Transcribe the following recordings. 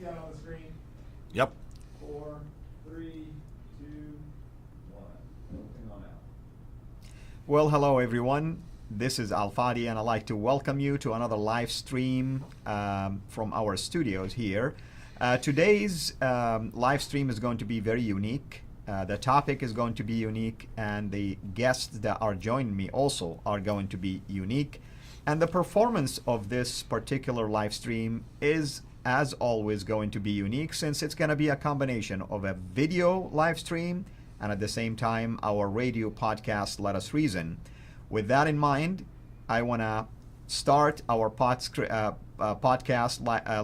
countdown on the screen? Yep. 4, 3, 2, 1. Opening on out. Well, hello everyone. This is Fadi, and I'd like to welcome you to another live stream from our studios here. Today's live stream is going to be very unique. The topic is going to be unique, and the guests that are joining me also are going to be unique. And the performance of this particular live stream is, as always, going to be unique, since it's going to be a combination of a video live stream and at the same time our radio podcast, Let Us Reason. With that in mind, I want to start our podcast,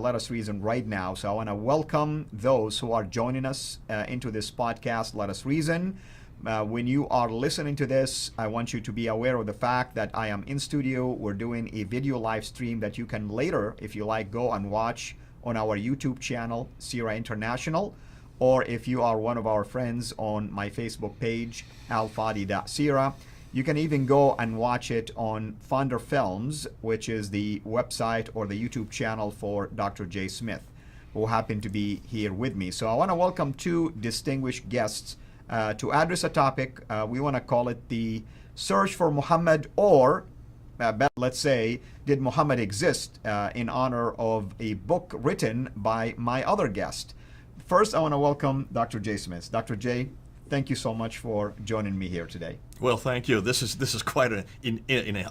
Let Us Reason, right now. So I want to welcome those who are joining us into this podcast, Let Us Reason. When you are listening to this, I want you to be aware of the fact that I am in studio. We're doing a video live stream that you can later, if you like, go and watch on our YouTube channel, Sira International, or if you are one of our friends on my Facebook page, alfadi.sira. You can even go and watch it on Fonder Films, which is the website or the YouTube channel for Dr. J. Smith, who happen to be here with me. So I want to welcome two distinguished guests to address a topic. We want to call it the search for Muhammad, or let's say, did Muhammad exist, in honor of a book written by my other guest. First, I want to welcome Dr. J. Smith. Dr. J., thank you so much for joining me here today. Well, thank you. This is quite an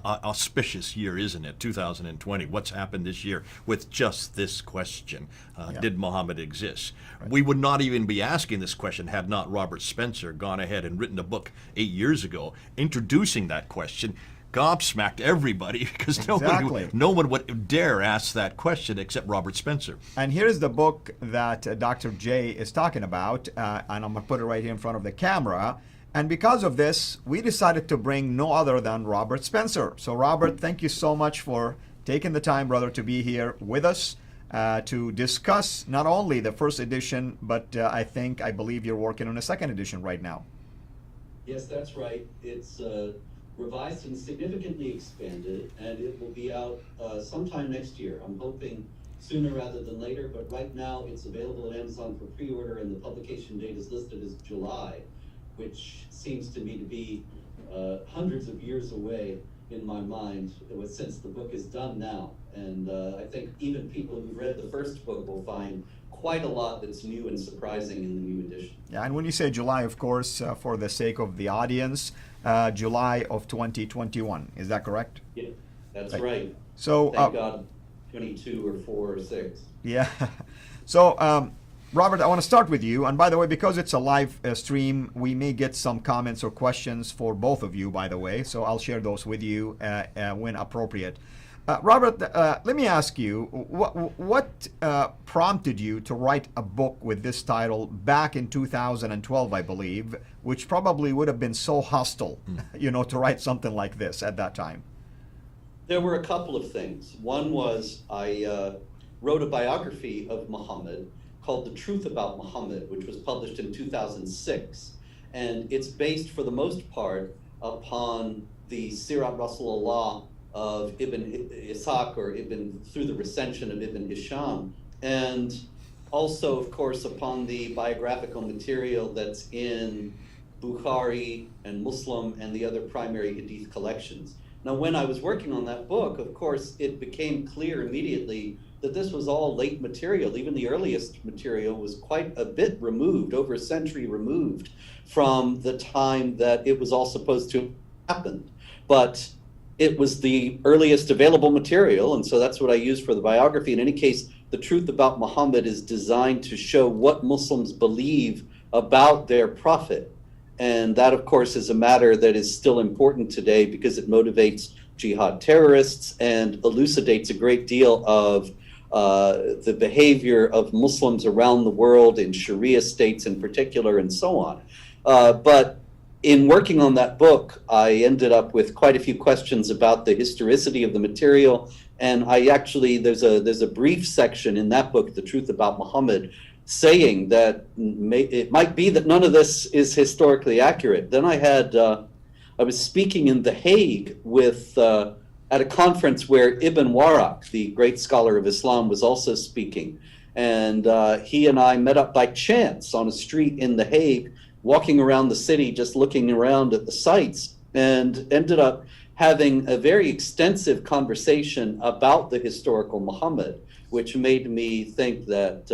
auspicious year, isn't it? 2020. What's happened this year with just this question? Did Muhammad exist? Right. We would not even be asking this question had not Robert Spencer gone ahead and written a book 8 years ago introducing that question. Gobsmacked everybody, because exactly. no one would dare ask that question except Robert Spencer. And here's the book that Dr. J is talking about, and I'm going to put it right here in front of the camera. And because of this, we decided to bring no other than Robert Spencer. So Robert, thank you so much for taking the time, brother, to be here with us to discuss not only the first edition, but I believe you're working on a second edition right now. Yes, that's right. It's revised and significantly expanded, and it will be out sometime next year. I'm hoping sooner rather than later, but right now it's available at Amazon for pre-order, and the publication date is listed as July, which seems to me to be hundreds of years away in my mind, since the book is done now. And I think even people who've read the first book will find quite a lot that's new and surprising in the new edition. Yeah, and when you say July, of course, for the sake of the audience, July of 2021. Is that correct? Yeah, that's right. So, thank God, 22 or 4 or 6. Yeah. So, Robert, I want to start with you. And by the way, because it's a live stream, we may get some comments or questions for both of you, by the way. So I'll share those with you when appropriate. Robert, let me ask you, what prompted you to write a book with this title back in 2012, I believe, which probably would have been so hostile, to write something like this at that time? There were a couple of things. One was I wrote a biography of Muhammad called The Truth About Muhammad, which was published in 2006. And it's based, for the most part, upon the Sirat Rasulullah of Ibn Ishaq, or through the recension of Ibn Hisham, and also, of course, upon the biographical material that's in Bukhari and Muslim and the other primary hadith collections. Now, when I was working on that book, of course, it became clear immediately that this was all late material. Even the earliest material was quite a bit removed, over a century removed from the time that it was all supposed to happen. But it was the earliest available material, and so that's what I used for the biography. In any case, The Truth About Muhammad is designed to show what Muslims believe about their prophet. And that, of course, is a matter that is still important today because it motivates jihad terrorists and elucidates a great deal of the behavior of Muslims around the world, in Sharia states in particular, and so on. But in working on that book, I ended up with quite a few questions about the historicity of the material, and there's a brief section in that book, The Truth About Muhammad, saying that it might be that none of this is historically accurate. Then I was speaking in The Hague at a conference where Ibn Warraq, the great scholar of Islam, was also speaking. And he and I met up by chance on a street in The Hague, walking around the city, just looking around at the sites, and ended up having a very extensive conversation about the historical Muhammad, which made me think that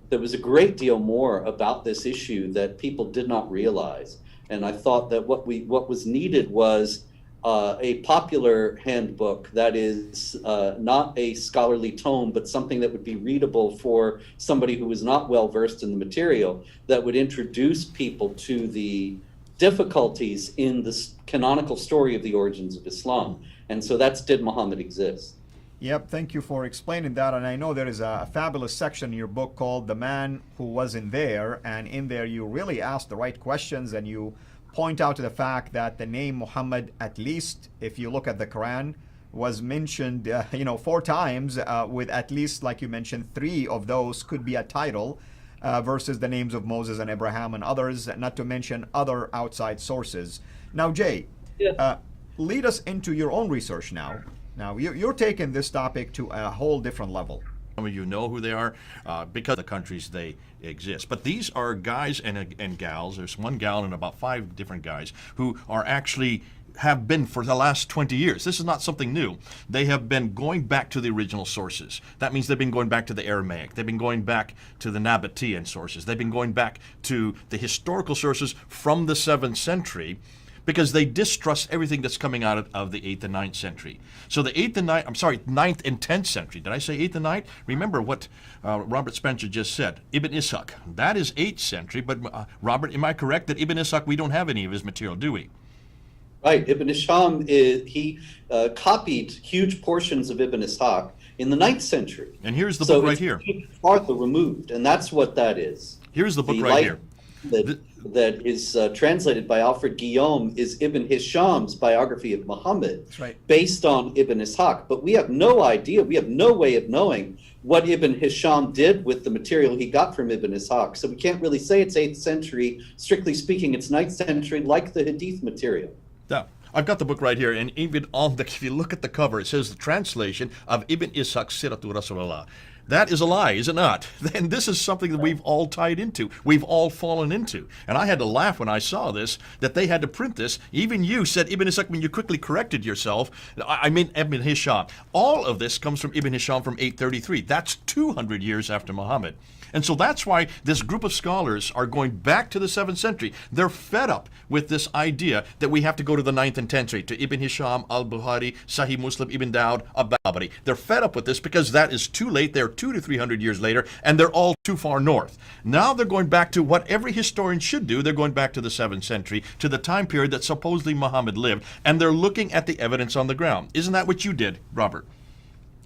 there was a great deal more about this issue that people did not realize. And I thought that what was needed was a popular handbook that is not a scholarly tome, but something that would be readable for somebody who was not well versed in the material, that would introduce people to the difficulties in the canonical story of the origins of Islam. And so that's Did Muhammad Exist? Yep, thank you for explaining that. And I know there is a fabulous section in your book called The Man Who Wasn't There. And in there, you really ask the right questions, and you point out to the fact that the name Muhammad, at least if you look at the Quran, was mentioned 4 times, with at least, like you mentioned, 3 of those could be a title, versus the names of Moses and Abraham and others, not to mention other outside sources. Now, Jay, lead us into your own research now. Now, you're taking this topic to a whole different level. Some of you know who they are because of the countries they exist. But these are guys and gals. There's one gal and about 5 different guys who are actually have been for the last 20 years. This is not something new. They have been going back to the original sources. That means they've been going back to the Aramaic. They've been going back to the Nabatean sources. They've been going back to the historical sources from the 7th century, because they distrust everything that's coming out of the 8th and 9th century. So the 9th and 10th century. Did I say 8th and 9th? Remember what Robert Spencer just said. Ibn Ishaq, that is 8th century, but Robert, am I correct that Ibn Ishaq, we don't have any of his material, do we? Right, Ibn Hisham, he copied huge portions of Ibn Ishaq in the 9th century. And here's the book right here. Farther removed, and that's what that is. Here's the book right here. That is translated by Alfred Guillaume is Ibn Hisham's biography of Muhammad, based on Ibn Ishaq. But we have no idea, we have no way of knowing what Ibn Hisham did with the material he got from Ibn Ishaq. So we can't really say it's 8th century. Strictly speaking, it's 9th century, like the Hadith material. Yeah. I've got the book right here, and even if you look at the cover, it says the translation of Ibn Ishaq Siratu Rasulullah. That is a lie, is it not? And this is something that we've all tied into. We've all fallen into. And I had to laugh when I saw this, that they had to print this. Even you said Ibn Ishaq when you quickly corrected yourself. I mean Ibn Hisham. All of this comes from Ibn Hisham from 833. That's 200 years after Muhammad. And so that's why this group of scholars are going back to the 7th century. They're fed up with this idea that we have to go to the 9th and 10th century, to Ibn Hisham, al-Bukhari, Sahih Muslim, Ibn Dawud, al-Babari. They're fed up with this because that is too late. They're 200 to 300 years later, and they're all too far north. Now they're going back to what every historian should do. They're going back to the 7th century, to the time period that supposedly Muhammad lived, and they're looking at the evidence on the ground. Isn't that what you did, Robert?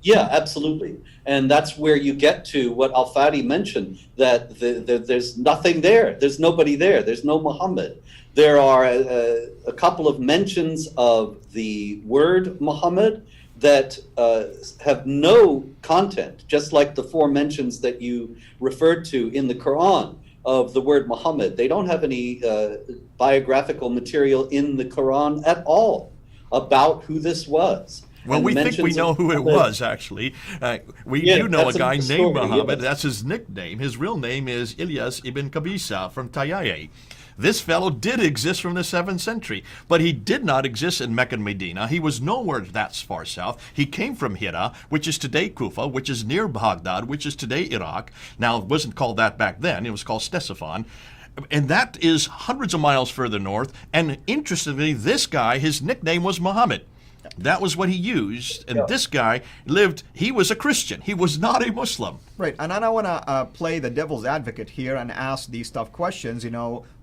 Yeah, absolutely. And that's where you get to what Al-Fadi mentioned, that there's nothing there. There's nobody there. There's no Muhammad. There are a couple of mentions of the word Muhammad that have no content, just like the 4 mentions that you referred to in the Quran of the word Muhammad. They don't have any biographical material in the Quran at all about who this was. Well, we think we know who it was, actually. We do know a guy named Muhammad. That's his nickname. His real name is Ilyas ibn Qabisa from Tayyiye. This fellow did exist from the 7th century, but he did not exist in Mecca and Medina. He was nowhere that far south. He came from Hira, which is today Kufa, which is near Baghdad, which is today Iraq. Now, it wasn't called that back then. It was called Ctesiphon. And that is hundreds of miles further north. And interestingly, this guy, his nickname was Muhammad. That was what he used, and this guy he was a Christian. He was not a Muslim. Right, and I want to play the devil's advocate here and ask these tough questions.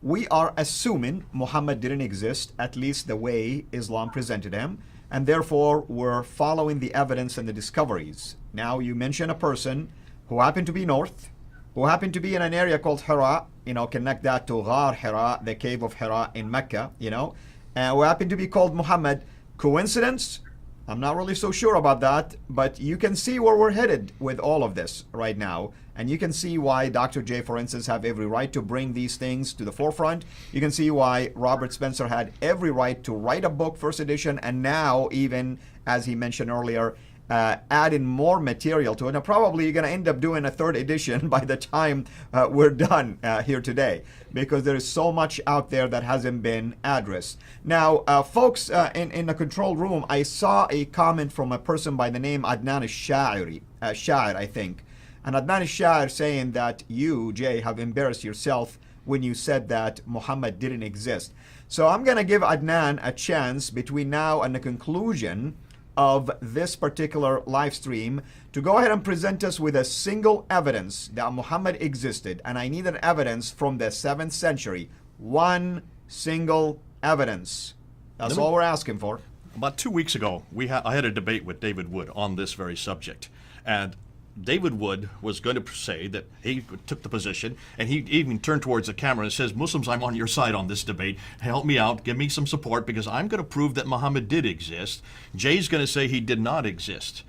We are assuming Muhammad didn't exist, at least the way Islam presented him, and therefore we're following the evidence and the discoveries. Now, you mention a person who happened to be north, who happened to be in an area called Hira, connect that to Ghar Hira, the cave of Hira in Mecca, and who happened to be called Muhammad. Coincidence? I'm not really so sure about that, but you can see where we're headed with all of this right now. And you can see why Dr. J, for instance, have every right to bring these things to the forefront. You can see why Robert Spencer had every right to write a book, first edition, and now even, as he mentioned earlier, adding more material to it. And probably you're going to end up doing a third edition by the time we're done here today, because there is so much out there that hasn't been addressed. Now, folks in the control room, I saw a comment from a person by the name Adnan al-Sha'iri, Sha'ir, I think. And Adnan al-Sha'ir saying that you, Jay, have embarrassed yourself when you said that Muhammad didn't exist. So I'm going to give Adnan a chance between now and the conclusion of this particular live stream to go ahead and present us with a single evidence that Muhammad existed. And I need an evidence from the 7th century. One single evidence. That's all we're asking for. About 2 weeks ago, I had a debate with David Wood on this very subject. And David Wood was going to say that he took the position, and he even turned towards the camera and says, Muslims, I'm on your side on this debate. Help me out. Give me some support, because I'm going to prove that Muhammad did exist. Jay's going to say he did not exist.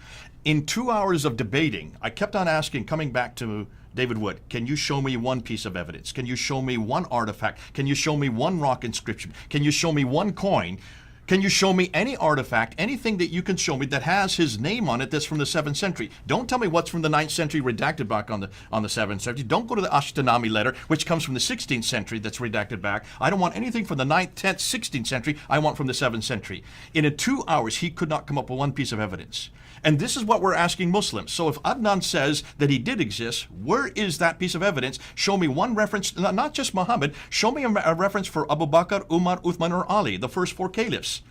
In 2 hours of debating, I kept on asking, coming back to David Wood, can you show me one piece of evidence? Can you show me one artifact? Can you show me one rock inscription? Can you show me one coin? Can you show me any artifact, anything that you can show me that has his name on it that's from the 7th century? Don't tell me what's from the 9th century redacted back on the 7th century. Don't go to the Ashtanami letter, which comes from the 16th century that's redacted back. I don't want anything from the 9th, 10th, 16th century. I want from the 7th century. In 2 hours, he could not come up with one piece of evidence. And this is what we're asking Muslims. So if Adnan says that he did exist, where is that piece of evidence? Show me one reference, not just Muhammad, show me a reference for Abu Bakr, Umar, Uthman, or Ali, the first 4 caliphs.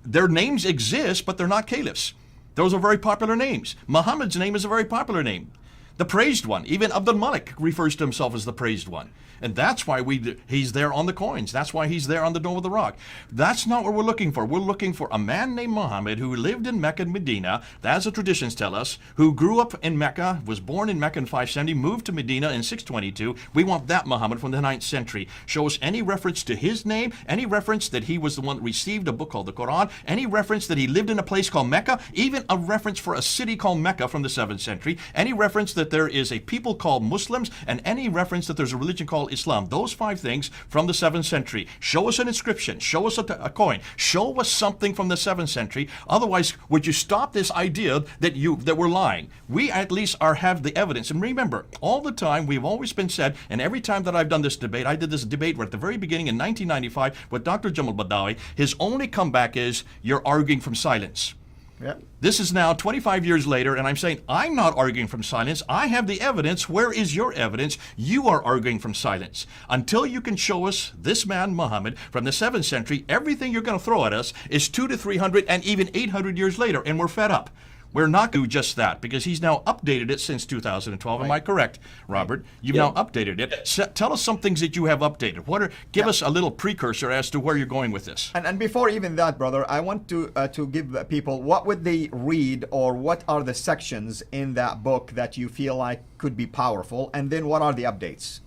Their names exist, but they're not caliphs. Those are very popular names. Muhammad's name is a very popular name. The praised one. Even Abdul Malik refers to himself as the praised one. And that's why he's there on the coins. That's why he's there on the Dome of the Rock. That's not what we're looking for. We're looking for a man named Muhammad who lived in Mecca and Medina, as the traditions tell us, who grew up in Mecca, was born in Mecca in 570, moved to Medina in 622. We want that Muhammad from the 9th century. Show us any reference to his name, any reference that he was the one that received a book called the Quran, any reference that he lived in a place called Mecca, even a reference for a city called Mecca from the 7th century, any reference that there is a people called Muslims, and any reference that there's a religion called Islam. Those 5 things from the 7th century. Show us an inscription. Show us a coin. Show us something from the 7th century. Otherwise, would you stop this idea that we're lying? We at least have the evidence. And remember, all the time we've always been said, and every time that I've done this debate, I did this debate at the very beginning in 1995 with Dr. Jamal Badawi. His only comeback is, you're arguing from silence. Yep. This is now 25 years later, and I'm saying, I'm not arguing from silence. I have the evidence. Where is your evidence? You are arguing from silence. Until you can show us this man, Muhammad, from the 7th century, everything you're going to throw at us is 200 to 300 and even 800 years later, and we're fed up. We're not going to do just that, because he's now updated it since 2012. Right. Am I correct, Robert? You've now updated it. Tell us some things that you have updated. Give us a little precursor as to where you're going with this. And before even that, brother, I want to give people, what would they read, or what are the sections in that book that you feel like could be powerful, and then what are the updates?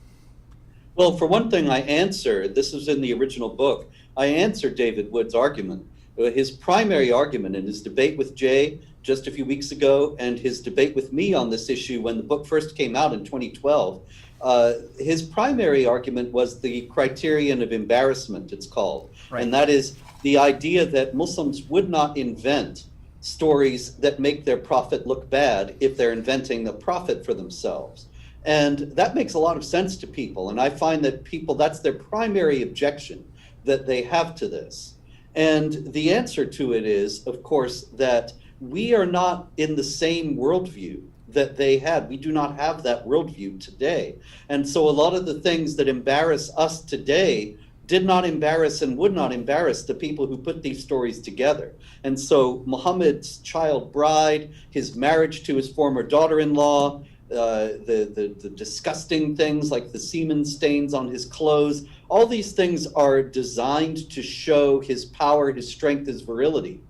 Well, for one thing, I answered, this is in the original book, I answered David Wood's argument. His primary argument in his debate with Jay just a few weeks ago, and his debate with me on this issue when the book first came out in 2012, his primary argument was the criterion of embarrassment, it's called. Right. And that is the idea that Muslims would not invent stories that make their prophet look bad if they're inventing a prophet for themselves. And that makes a lot of sense to people. And I find that people, that's their primary objection that they have to this. And the answer to it is, of course, that we are not in the same worldview that they had. We do not have that worldview today. And so a lot of the things that embarrass us today did not embarrass and would not embarrass the people who put these stories together. And so Muhammad's child bride, his marriage to his former daughter-in-law, the disgusting things like the semen stains on his clothes, all these things are designed to show his power, his strength, his virility.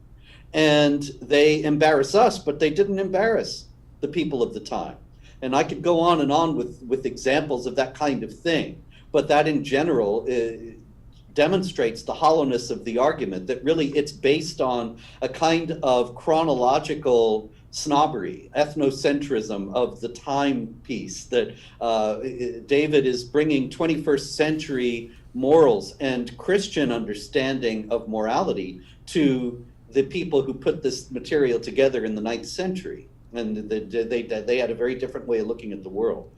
And they embarrass us, but they didn't embarrass the people of the time. And I could go on and on with examples of that kind of thing, but that in general demonstrates the hollowness of the argument, that really it's based on a kind of chronological snobbery, ethnocentrism of the timepiece, that David is bringing 21st century morals and Christian understanding of morality to the people who put this material together in the 9th century. And they had a very different way of looking at the world.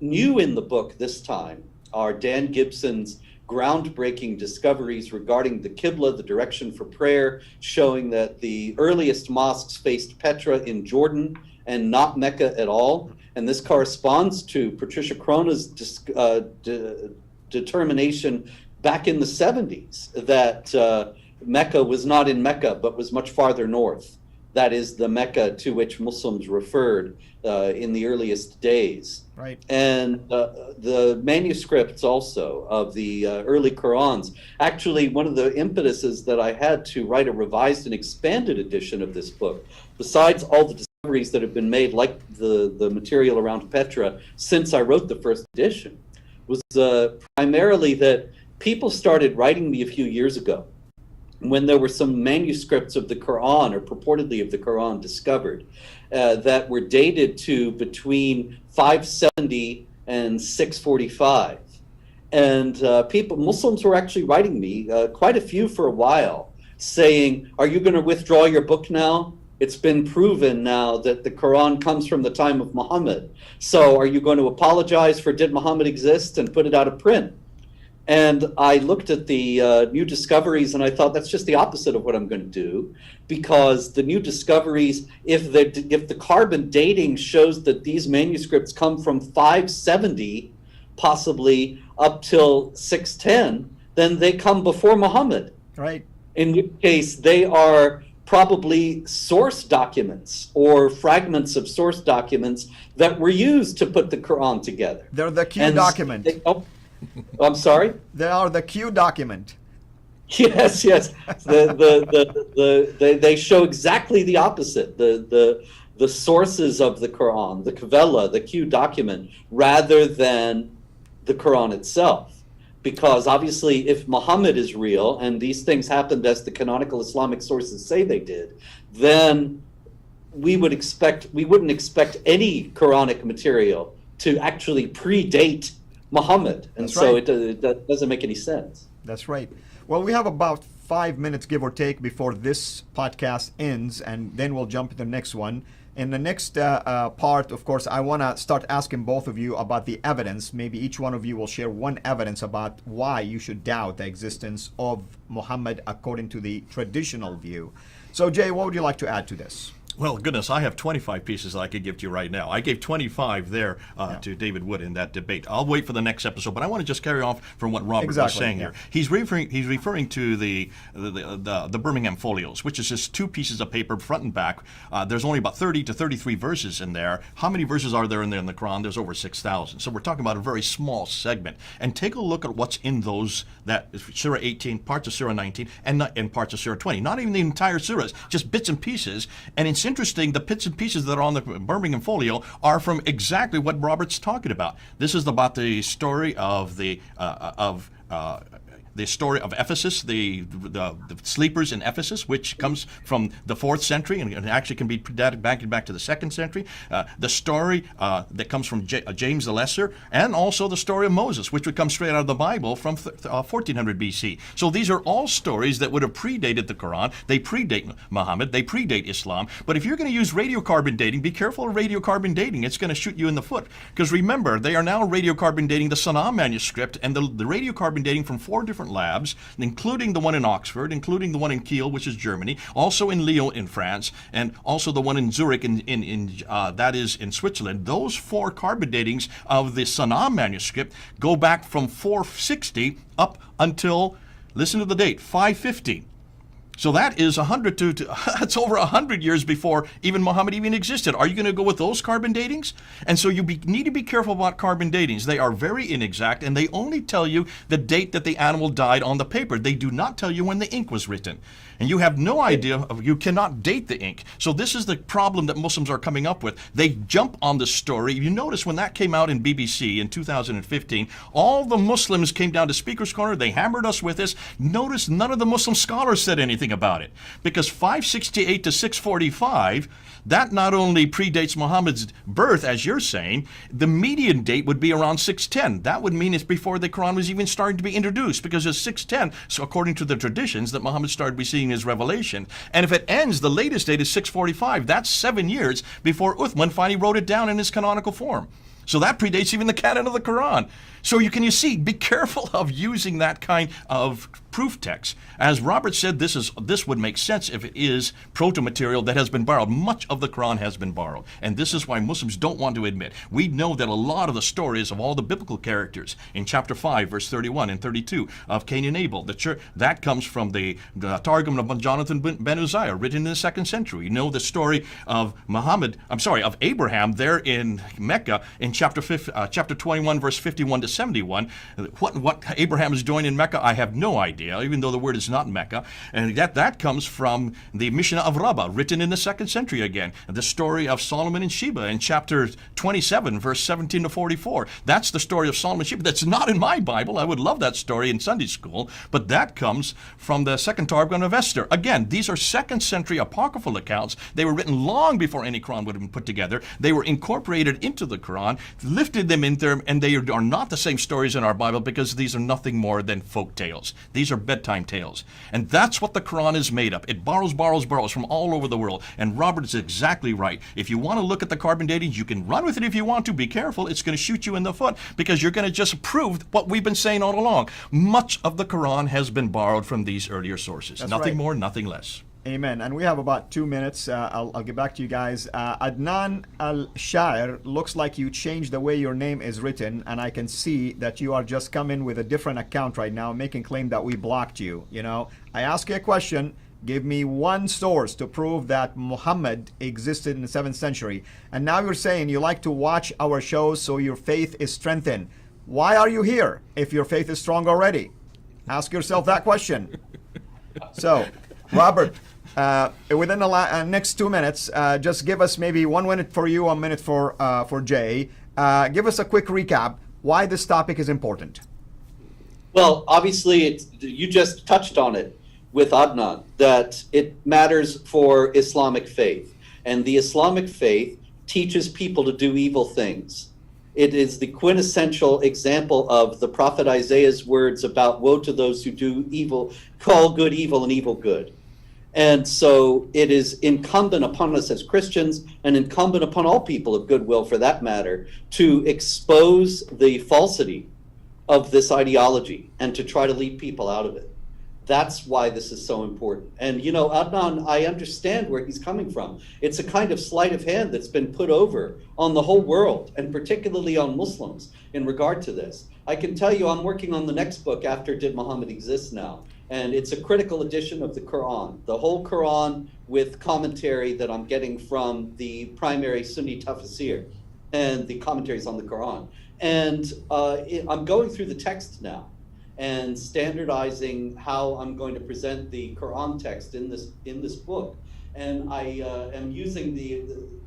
New in the book this time are Dan Gibson's groundbreaking discoveries regarding the Qibla, the direction for prayer, showing that the earliest mosques faced Petra in Jordan and not Mecca at all. And this corresponds to Patricia Crona's determination back in the 70s that Mecca was not in Mecca, but was much farther north. That is the Mecca to which Muslims referred in the earliest days. Right. And the manuscripts also of the early Qurans. Actually, one of the impetuses that I had to write a revised and expanded edition of this book, besides all the discoveries that have been made, like the material around Petra, since I wrote the first edition, was primarily that people started writing me a few years ago when there were some manuscripts of the Quran, or purportedly of the Quran, discovered that were dated to between 570 and 645. And Muslims were actually writing me, quite a few for a while, saying, are you going to withdraw your book now? It's been proven now that the Quran comes from the time of Muhammad. So are you going to apologize for did Muhammad exist and put it out of print? And I looked at the new discoveries and I thought that's just the opposite of what I'm going to do, because the new discoveries, if the carbon dating shows that these manuscripts come from 570, possibly up till 610, then they come before Muhammad. Right. In which case they are probably source documents or fragments of source documents that were used to put the Quran together. They're the Q document. I'm sorry? They are the Q document. Yes. They show exactly the opposite. The sources of the Quran, the Kavella, the Q document, rather than the Quran itself. Because obviously, if Muhammad is real and these things happened as the canonical Islamic sources say they did, then we wouldn't expect any Quranic material to actually predate Muhammad, and That's so right. it doesn't make any sense. That's right. Well, we have about 5 minutes, give or take, before this podcast ends, and then we'll jump to the next one. In the next part, of course, I want to start asking both of you about the evidence. Maybe each one of you will share one evidence about why you should doubt the existence of Muhammad according to the traditional view. So, Jay, what would you like to add to this? Well, goodness, I have 25 pieces that I could give to you right now. I gave 25 there to David Wood in that debate. I'll wait for the next episode, but I want to just carry off from what Robert was saying here. He's referring to the Birmingham Folios, which is just 2 pieces of paper, front and back. There's only about 30 to 33 verses in there. How many verses are there in the Quran? There's over 6,000. So we're talking about a very small segment. And take a look at what's in those, that Surah 18, parts of Surah 19, and parts of Surah 20. Not even the entire surahs, just bits and pieces. And it's interesting, the bits and pieces that are on the Birmingham Folio are from exactly what Robert's talking about. This is about the story of the story of Ephesus, the sleepers in Ephesus, which comes from the 4th century and actually can be dated back to the 2nd century. The story that comes from James the Lesser, and also the story of Moses, which would come straight out of the Bible from 1400 BC. So these are all stories that would have predated the Quran. They predate Muhammad. They predate Islam. But if you're going to use radiocarbon dating, be careful of radiocarbon dating. It's going to shoot you in the foot. Because remember, they are now radiocarbon dating the Sanaa manuscript and the radiocarbon dating from 4 different labs, including the one in Oxford, including the one in Kiel, which is Germany, also in Lyon in France, and also the one in Zurich that is in Switzerland. Those 4 carbon datings of the Sanaa manuscript go back from 460 up until, listen to the date, 550. So that is that's over 100 years before even Muhammad even existed. Are you going to go with those carbon datings? And so you need to be careful about carbon datings. They are very inexact, and they only tell you the date that the animal died on the paper. They do not tell you when the ink was written. And you have no idea, you cannot date the ink. So this is the problem that Muslims are coming up with. They jump on the story. You notice when that came out in BBC in 2015, all the Muslims came down to Speaker's Corner. They hammered us with this. Notice none of the Muslim scholars said anything. anything about it, because 568 to 645, that not only predates Muhammad's birth, as you're saying, the median date would be around 610. That would mean it's before the Quran was even starting to be introduced, because it's 610, so according to the traditions, that Muhammad started receiving his revelation. And if it ends, the latest date is 645. That's 7 years before Uthman finally wrote it down in his canonical form. So that predates even the canon of the Quran. So you see, be careful of using that kind of proof text. As Robert said, this would make sense if it is proto-material that has been borrowed. Much of the Quran has been borrowed. And this is why Muslims don't want to admit. We know that a lot of the stories of all the biblical characters in chapter 5, verse 31 and 32 of Cain and Abel, that comes from the Targum of Jonathan ben Uzziah, written in the 2nd century. You know the story of of Abraham there in Mecca in chapter 21, verse 51 to 71. What Abraham is doing in Mecca, I have no idea, even though the word is not Mecca. And that comes from the Mishnah of Rabbah, written in the 2nd century again. The story of Solomon and Sheba in chapter 27, verse 17 to 44. That's the story of Solomon and Sheba. That's not in my Bible. I would love that story in Sunday school, but that comes from the 2nd Targum of Esther. Again, these are 2nd century apocryphal accounts. They were written long before any Quran would have been put together. They were incorporated into the Quran, lifted them in there, and they are not the same stories in our Bible, because these are nothing more than folk tales. These are bedtime tales. And that's what the Quran is made of. It borrows from all over the world. And Robert is exactly right. If you want to look at the carbon dating, you can run with it if you want to. Be careful. It's going to shoot you in the foot, because you're going to just prove what we've been saying all along. Much of the Quran has been borrowed from these earlier sources. That's nothing right. more, nothing less. Amen. And we have about 2 minutes. I'll get back to you guys. Adnan Al-Shair, looks like you changed the way your name is written, and I can see that you are just coming with a different account right now, making claim that we blocked you. You know, I ask you a question. Give me one source to prove that Muhammad existed in the 7th century. And now you're saying you like to watch our shows so your faith is strengthened. Why are you here if your faith is strong already? Ask yourself that question. So, Robert, within the next 2 minutes, just give us maybe 1 minute for you, 1 minute for Jay. Give us a quick recap why this topic is important. Well, obviously, you just touched on it with Adnan, that it matters for Islamic faith. And the Islamic faith teaches people to do evil things. It is the quintessential example of the prophet Isaiah's words about woe to those who do evil, call good evil and evil good. And so it is incumbent upon us as Christians, and incumbent upon all people of goodwill for that matter, to expose the falsity of this ideology and to try to lead people out of it. That's why this is so important. And you know, Adnan, I understand where he's coming from. It's a kind of sleight of hand that's been put over on the whole world, and particularly on Muslims in regard to this. I can tell you I'm working on the next book after Did Muhammad Exist Now? And it's a critical edition of the Quran, the whole Quran with commentary that I'm getting from the primary Sunni tafsir and the commentaries on the Quran. And I'm going through the text now and standardizing how I'm going to present the Quran text in this book. And I am using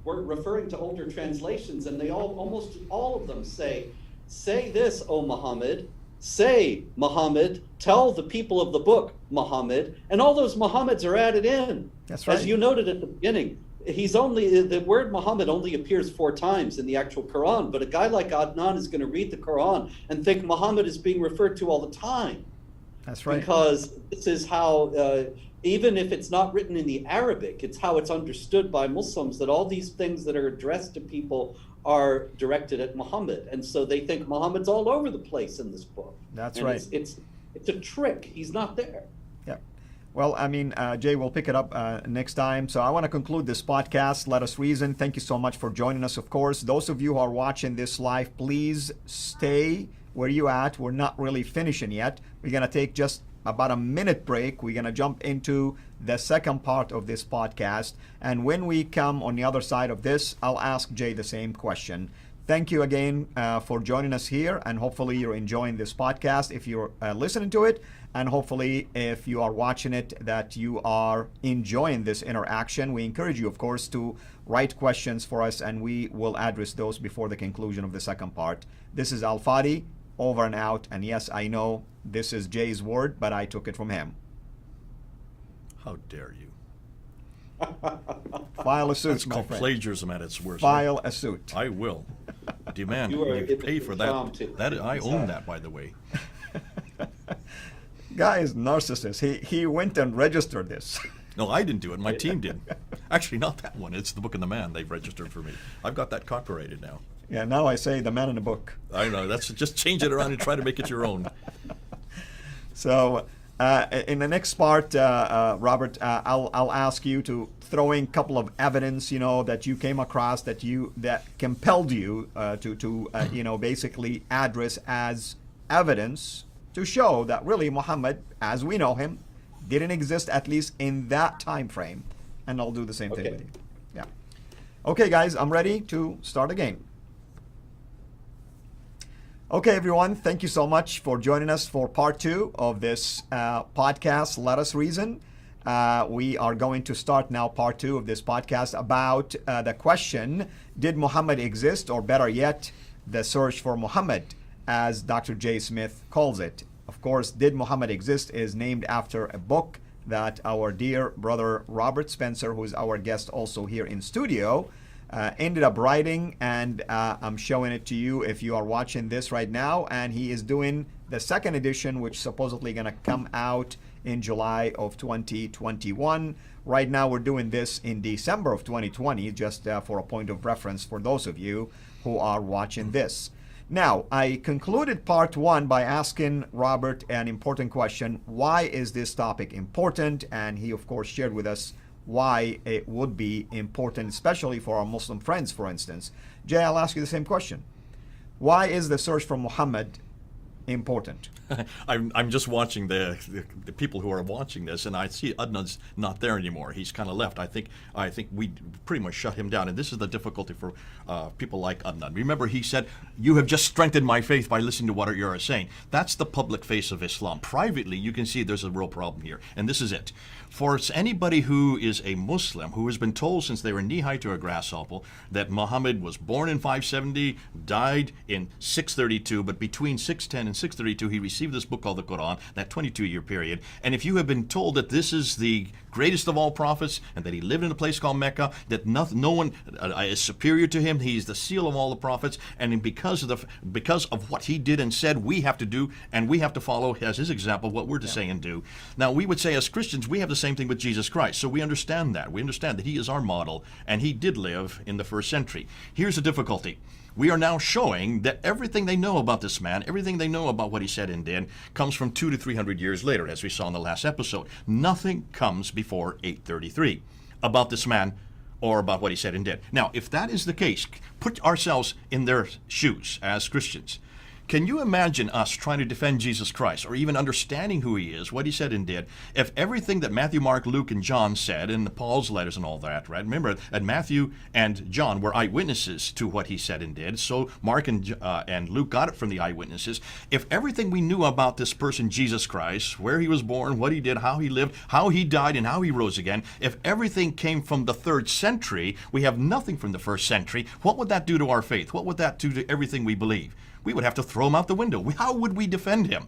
we're referring to older translations, and they almost all of them say this, O Muhammad, say Muhammad, tell the people of the book Muhammad, and all those Muhammads are added in. That's right. As you noted at the beginning, the word Muhammad only appears 4 times in the actual Quran, but a guy like Adnan is going to read the Quran and think Muhammad is being referred to all the time. That's right. Because this is how, even if it's not written in the Arabic, it's how it's understood by Muslims, that all these things that are addressed to people are directed at Muhammad. And so they think Muhammad's all over the place in this book. That's and right. It's a trick. He's not there. Yeah. Well, I mean, Jay, we'll pick it up next time. So I want to conclude this podcast. Let us reason. Thank you so much for joining us, of course. Those of you who are watching this live, please stay where you at. We're not really finishing yet. We're going to take just about a minute break. We're going to jump into the second part of this podcast. And when we come on the other side of this, I'll ask Jay the same question. Thank you again for joining us here, and hopefully you're enjoying this podcast if you're listening to it, and hopefully if you are watching it that you are enjoying this interaction. We encourage you, of course, to write questions for us, and we will address those before the conclusion of the second part. This is Al-Fadi, over and out. And yes, I know this is Jay's word, but I took it from him. How dare you? File a suit, That's my called friend. plagiarism at its worst. File a suit. I will. Demand You are you pay for Tom, that. too. That I own that, by the way. Guy is narcissist. He went and registered this. No, I didn't do it. My team did. Actually, not that one. It's the Book and the Man. They've registered for me. I've got that copyrighted now. Yeah, now I say the man in the book. I know. That's just change it around and try to make it your own. So in the next part, Robert, I'll ask you to throw in a couple of evidence, that you came across that compelled you to basically address as evidence to show that really Muhammad, as we know him, didn't exist, at least in that time frame. And I'll do the same thing Okay. with you. Yeah. Okay, guys, I'm ready to start again. Okay, everyone, thank you so much for joining us for part 2 of this podcast, Let Us Reason. We are going to start now part 2 of this podcast about the question, did Muhammad exist? Or better yet, the search for Muhammad, as Dr. J. Smith calls it. Of course, Did Muhammad Exist is named after a book that our dear brother Robert Spencer, who is our guest also here in studio, ended up writing, and I'm showing it to you if you are watching this right now. And he is doing the second edition, which supposedly going to come out in July of 2021. Right now, we're doing this in December of 2020, just for a point of reference for those of you who are watching this. Now, I concluded part 1 by asking Robert an important question. Why is this topic important? And he, of course, shared with us why it would be important, especially for our Muslim friends, for instance. Jay, I'll ask you the same question. Why is the search for Muhammad important? I'm just watching the people who are watching this, and I see Adnan's not there anymore. He's kind of left. I think we pretty much shut him down, and this is the difficulty for people like Adnan. Remember, he said, "You have just strengthened my faith by listening to what you're saying." That's the public face of Islam. Privately, you can see there's a real problem here, and this is it. For anybody who is a Muslim who has been told since they were knee-high to a grasshopper that Muhammad was born in 570, died in 632, but between 610 and 632 he received this book called the Quran, that 22-year period. And if you have been told that this is the greatest of all prophets and that he lived in a place called Mecca, that no one is superior to him, he's the seal of all the prophets, and because of what he did and said, we have to do, and we have to follow as his example what we're to say and do. Now, we would say as Christians, we have the same thing with Jesus Christ. So we understand that. We understand that he is our model, and he did live in the first century. Here's the difficulty. We are now showing that everything they know about this man, everything they know about what he said and did, comes from 200 to 300 years later, as we saw in the last episode. Nothing comes before 833 about this man or about what he said and did. Now, if that is the case, put ourselves in their shoes as Christians. Can you imagine us trying to defend Jesus Christ, or even understanding who he is, what he said and did, if everything that Matthew, Mark, Luke, and John said in Paul's letters and all that, right? Remember that Matthew and John were eyewitnesses to what he said and did, so Mark and Luke got it from the eyewitnesses. If everything we knew about this person, Jesus Christ, where he was born, what he did, how he lived, how he died, and how he rose again, if everything came from the 3rd century, we have nothing from the 1st century, what would that do to our faith? What would that do to everything we believe? We would have to throw him out the window. How would we defend him?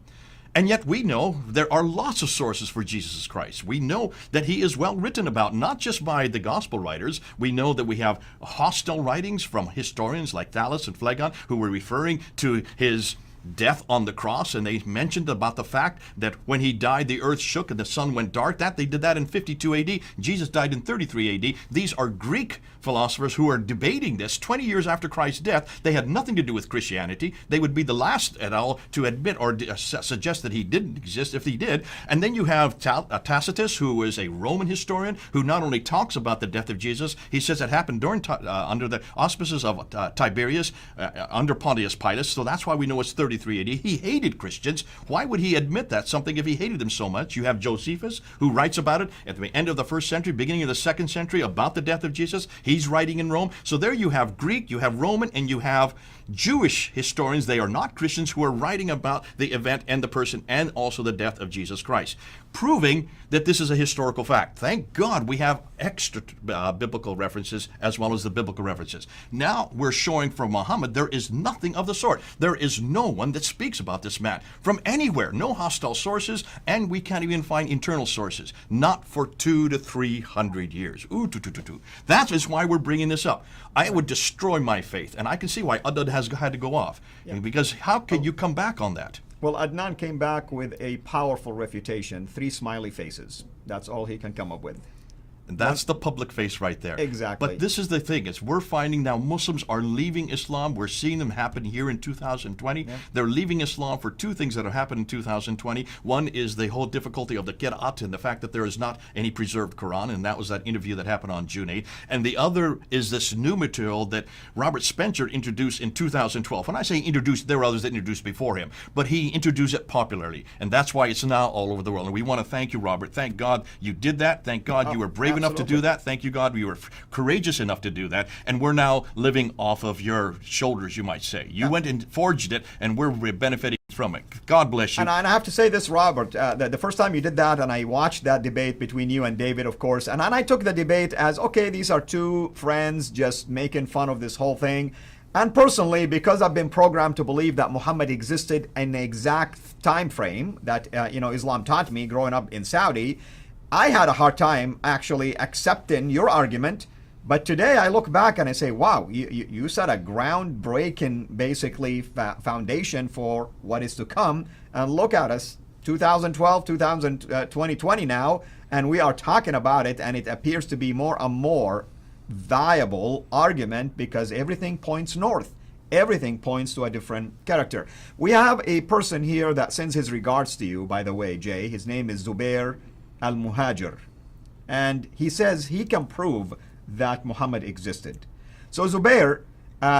And yet we know there are lots of sources for Jesus Christ. We know that he is well written about, not just by the gospel writers. We know that we have hostile writings from historians like Thallus and Phlegon, who were referring to his death on the cross, and they mentioned about the fact that when he died, the earth shook and the sun went dark. They did that in 52 AD. Jesus died in 33 AD. These are Greek philosophers who are debating this 20 years after Christ's death. They had nothing to do with Christianity. They would be the last at all to admit or suggest that he didn't exist if he did. And then you have Tacitus, who is a Roman historian, who not only talks about the death of Jesus, he says it happened during under the auspices of Tiberius, under Pontius Pilate. So that's why we know it's 33 AD. He hated Christians. Why would he admit that something if he hated them so much? You have Josephus, who writes about it at the end of the 1st century, beginning of the 2nd century, about the death of Jesus. He's writing in Rome. So there you have Greek, you have Roman, and you have Jewish historians. They are not Christians, who are writing about the event and the person and also the death of Jesus Christ. proving that this is a historical fact. Thank God we have extra biblical references as well as the biblical references. Now we're showing from Muhammad there is nothing of the sort. There is no one that speaks about this man from anywhere. No hostile sources, and we can't even find internal sources. Not for 200 to 300 years. That is why we're bringing this up. I would destroy my faith, and I can see why Adad has had to go off. Because how could you come back on that? Well, Adnan came back with a powerful refutation, 3 smiley faces. That's all he can come up with. And that's the public face right there. Exactly. But this is the thing, is we're finding now Muslims are leaving Islam. We're seeing them happen here in 2020. Yeah. They're leaving Islam for 2 things that have happened in 2020. One is the whole difficulty of the Qira'at and the fact that there is not any preserved Quran, and that was that interview that happened on June 8th. And the other is this new material that Robert Spencer introduced in 2012. When I say introduced, there were others that introduced before him, but he introduced it popularly, and that's why it's now all over the world. And we want to thank you, Robert. Thank God you did that. Thank God you were brave enough to do that. Thank you, God, we were courageous enough to do that, and we're now living off of your shoulders, you might say. You went and forged it, and we're benefiting from it. God bless you. And I have to say this, Robert, the first time you did that, and I watched that debate between you and David, of course, and I took the debate as, okay, these are 2 friends just making fun of this whole thing. And personally, because I've been programmed to believe that Muhammad existed in the exact time frame that Islam taught me growing up in Saudi, I had a hard time actually accepting your argument. But today I look back and I say, wow, you set a groundbreaking, basically, foundation for what is to come. And look at us, 2012, 2020 now, and we are talking about it, and it appears to be more and more viable argument because everything points north. Everything points to a different character. We have a person here that sends his regards to you, by the way, Jay. His name is Zubair Al-Muhajir, and he says he can prove that Muhammad existed. So Zubair,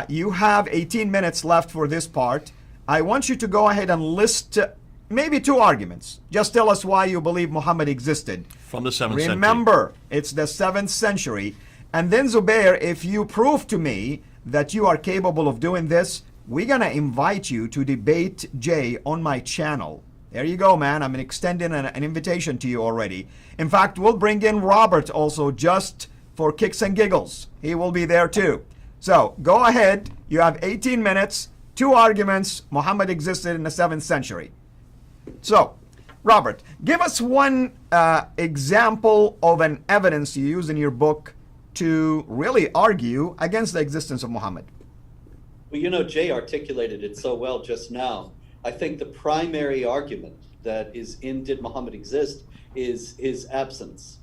you have 18 minutes left for this part. I want you to go ahead and list maybe 2 arguments. Just tell us why you believe Muhammad existed. From the 7th century. Remember, it's the 7th century. And then Zubair, if you prove to me that you are capable of doing this, we're gonna invite you to debate Jay on my channel. There you go, man. I'm extending an invitation to you already. In fact, we'll bring in Robert also just for kicks and giggles. He will be there too. So go ahead. You have 18 minutes, 2 arguments. Muhammad existed in the 7th century. So, Robert, give us one example of an evidence you use in your book to really argue against the existence of Muhammad. Well, Jay articulated it so well just now. I think the primary argument that is in Did Muhammad Exist is his absence.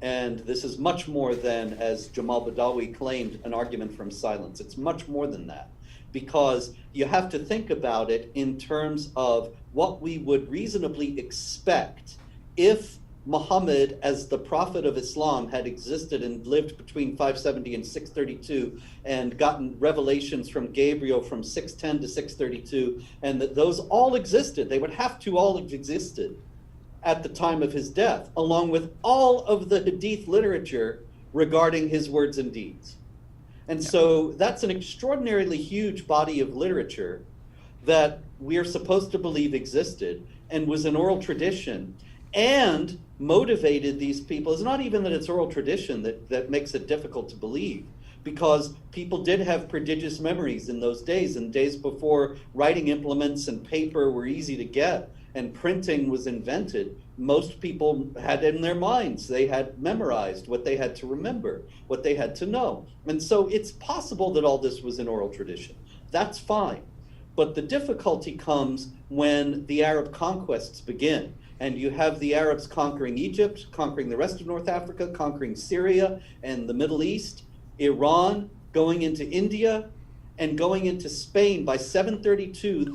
And this is much more than, as Jamal Badawi claimed, an argument from silence. It's much more than that, because you have to think about it in terms of what we would reasonably expect if Muhammad, as the prophet of Islam, had existed and lived between 570 and 632 and gotten revelations from Gabriel from 610 to 632, and that those all existed. They would have to all have existed at the time of his death, along with all of the hadith literature regarding his words and deeds. And so that's an extraordinarily huge body of literature that we're supposed to believe existed and was an oral tradition and motivated these people. It's not even that it's oral tradition that makes it difficult to believe, because people did have prodigious memories in those days, and days before writing implements and paper were easy to get and printing was invented. Most people had in their minds, they had memorized what they had to remember, what they had to know. And so it's possible that all this was an oral tradition. That's fine. But the difficulty comes when the Arab conquests begin. And you have the Arabs conquering Egypt, conquering the rest of North Africa, conquering Syria and the Middle East, Iran, going into India, and going into Spain. By 732,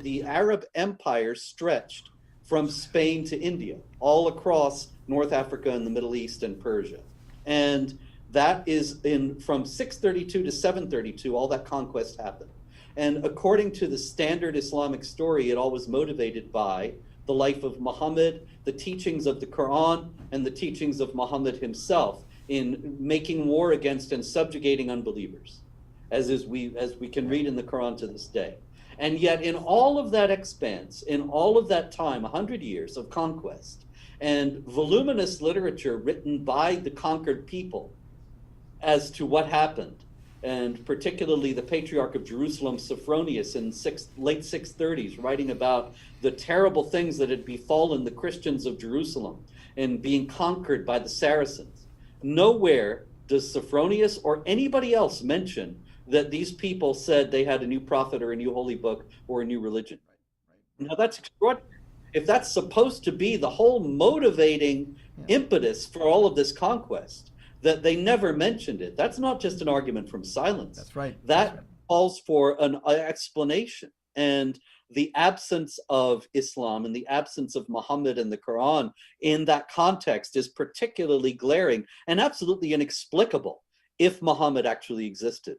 the Arab empire stretched from Spain to India, all across North Africa and the Middle East and Persia. And that is from 632 to 732, all that conquest happened. And according to the standard Islamic story, it all was motivated by the life of Muhammad, the teachings of the Quran, and the teachings of Muhammad himself in making war against and subjugating unbelievers, as we can read in the Quran to this day. And yet in all of that expanse, in all of that time, 100 years of conquest, and voluminous literature written by the conquered people as to what happened, and particularly the Patriarch of Jerusalem, Sophronius, in late 630s, writing about the terrible things that had befallen the Christians of Jerusalem and being conquered by the Saracens. Nowhere does Sophronius or anybody else mention that these people said they had a new prophet or a new holy book or a new religion. Now that's extraordinary. If that's supposed to be the whole motivating impetus for all of this conquest, that they never mentioned it, that's not just an argument from silence. That's right. That calls for an explanation. And the absence of Islam and the absence of Muhammad and the Quran in that context is particularly glaring and absolutely inexplicable if Muhammad actually existed.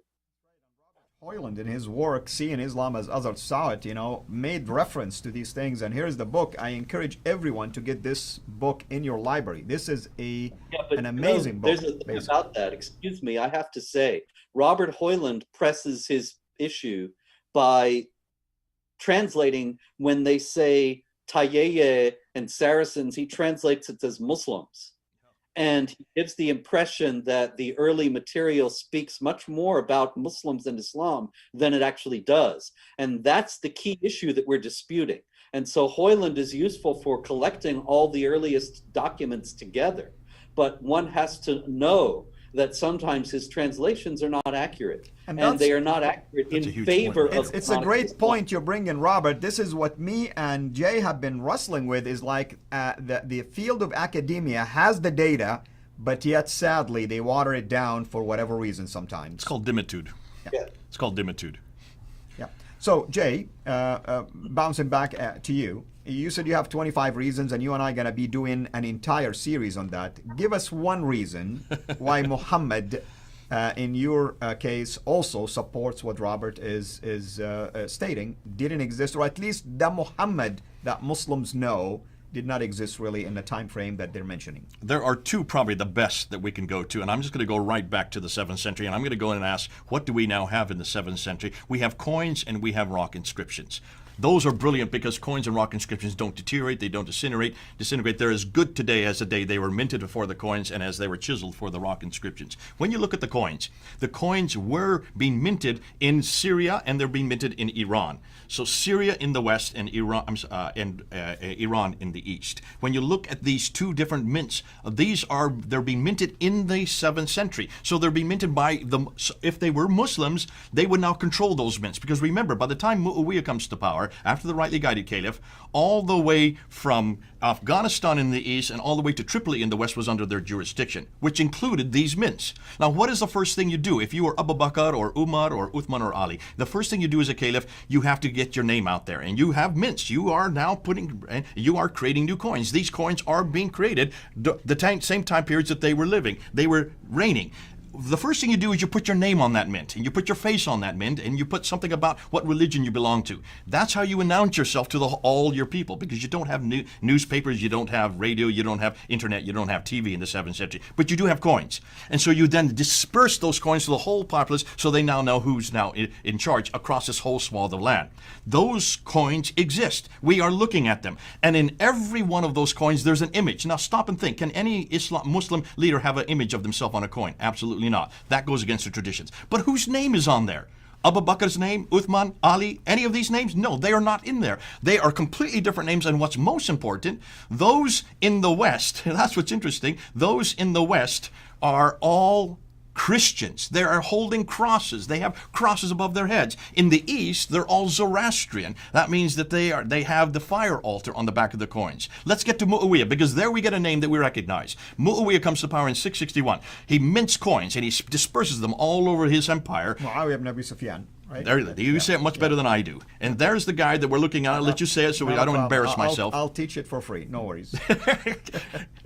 Hoyland, in his work, Seeing Islam as Others Saw It, made reference to these things. And here's the book. I encourage everyone to get this book in your library. This is an amazing book. There's a thing about that. Excuse me, I have to say, Robert Hoyland presses his issue by translating, when they say Tayyeye and Saracens, he translates it as Muslims. And he gives the impression that the early material speaks much more about Muslims and Islam than it actually does. And that's the key issue that we're disputing. And so Hoyland is useful for collecting all the earliest documents together. But one has to know that sometimes his translations are not accurate. And they are not accurate in favor of... It's a great point you're bringing, Robert. This is what me and Jay have been wrestling with, is like the field of academia has the data, but yet sadly they water it down for whatever reason sometimes. It's called dimitude. Yeah. It's called dimitude. Yeah. So Jay, bouncing back to you. You said you have 25 reasons, and you and I are going to be doing an entire series on that. Give us one reason why Muhammad, in your case, also supports what Robert is stating, didn't exist, or at least the Muhammad that Muslims know did not exist really in the time frame that they're mentioning. There are two probably the best that we can go to, and I'm just going to go right back to the 7th century, and I'm going to go in and ask, what do we now have in the 7th century? We have coins and we have rock inscriptions. Those are brilliant because coins and rock inscriptions don't deteriorate, they don't disintegrate. They're as good today as the day they were minted before the coins and as they were chiseled for the rock inscriptions. When you look at the coins were being minted in Syria and they're being minted in Iran. So Syria in the west and Iran in the east. When you look at these two different mints, they're being minted in the 7th century. So they're being minted by them. If they were Muslims, they would now control those mints. Because remember, by the time Muawiyah comes to power, after the rightly guided caliph, all the way from Afghanistan in the east and all the way to Tripoli in the west was under their jurisdiction, which included these mints. Now, what is the first thing you do? If you are Abu Bakr or Umar or Uthman or Ali, the first thing you do as a caliph, you have to get your name out there, and you have mints. You are now creating new coins. These coins are being created the same time periods that they were reigning. The first thing you do is you put your name on that mint, and you put your face on that mint, and you put something about what religion you belong to. That's how you announce yourself to all your people, because you don't have newspapers, you don't have radio, you don't have internet, you don't have TV in the 7th century, but you do have coins. And so you then disperse those coins to the whole populace, so they now know who's now in charge across this whole swath of land. Those coins exist. We are looking at them. And in every one of those coins, there's an image. Now stop and think. Can any Muslim leader have an image of themselves on a coin? Absolutely not. That goes against the traditions. But whose name is on there? Abu Bakr's name, Uthman, Ali, any of these names? No, they are not in there. They are completely different names, and what's most important, those in the West, that's what's interesting, those in the West are all Christians. They are holding crosses. They have crosses above their heads. In the East, they're all Zoroastrian. That means that they have the fire altar on the back of the coins. Let's get to Muawiyah, because there we get a name that we recognize. Muawiyah comes to power in 661. He mints coins and he disperses them all over his empire. Muawiyah ibn Abi Sufyan. Right? You say it much better than I do. And there's the guy that we're looking at. I'll let you say it so I don't embarrass myself. I'll teach it for free. No worries.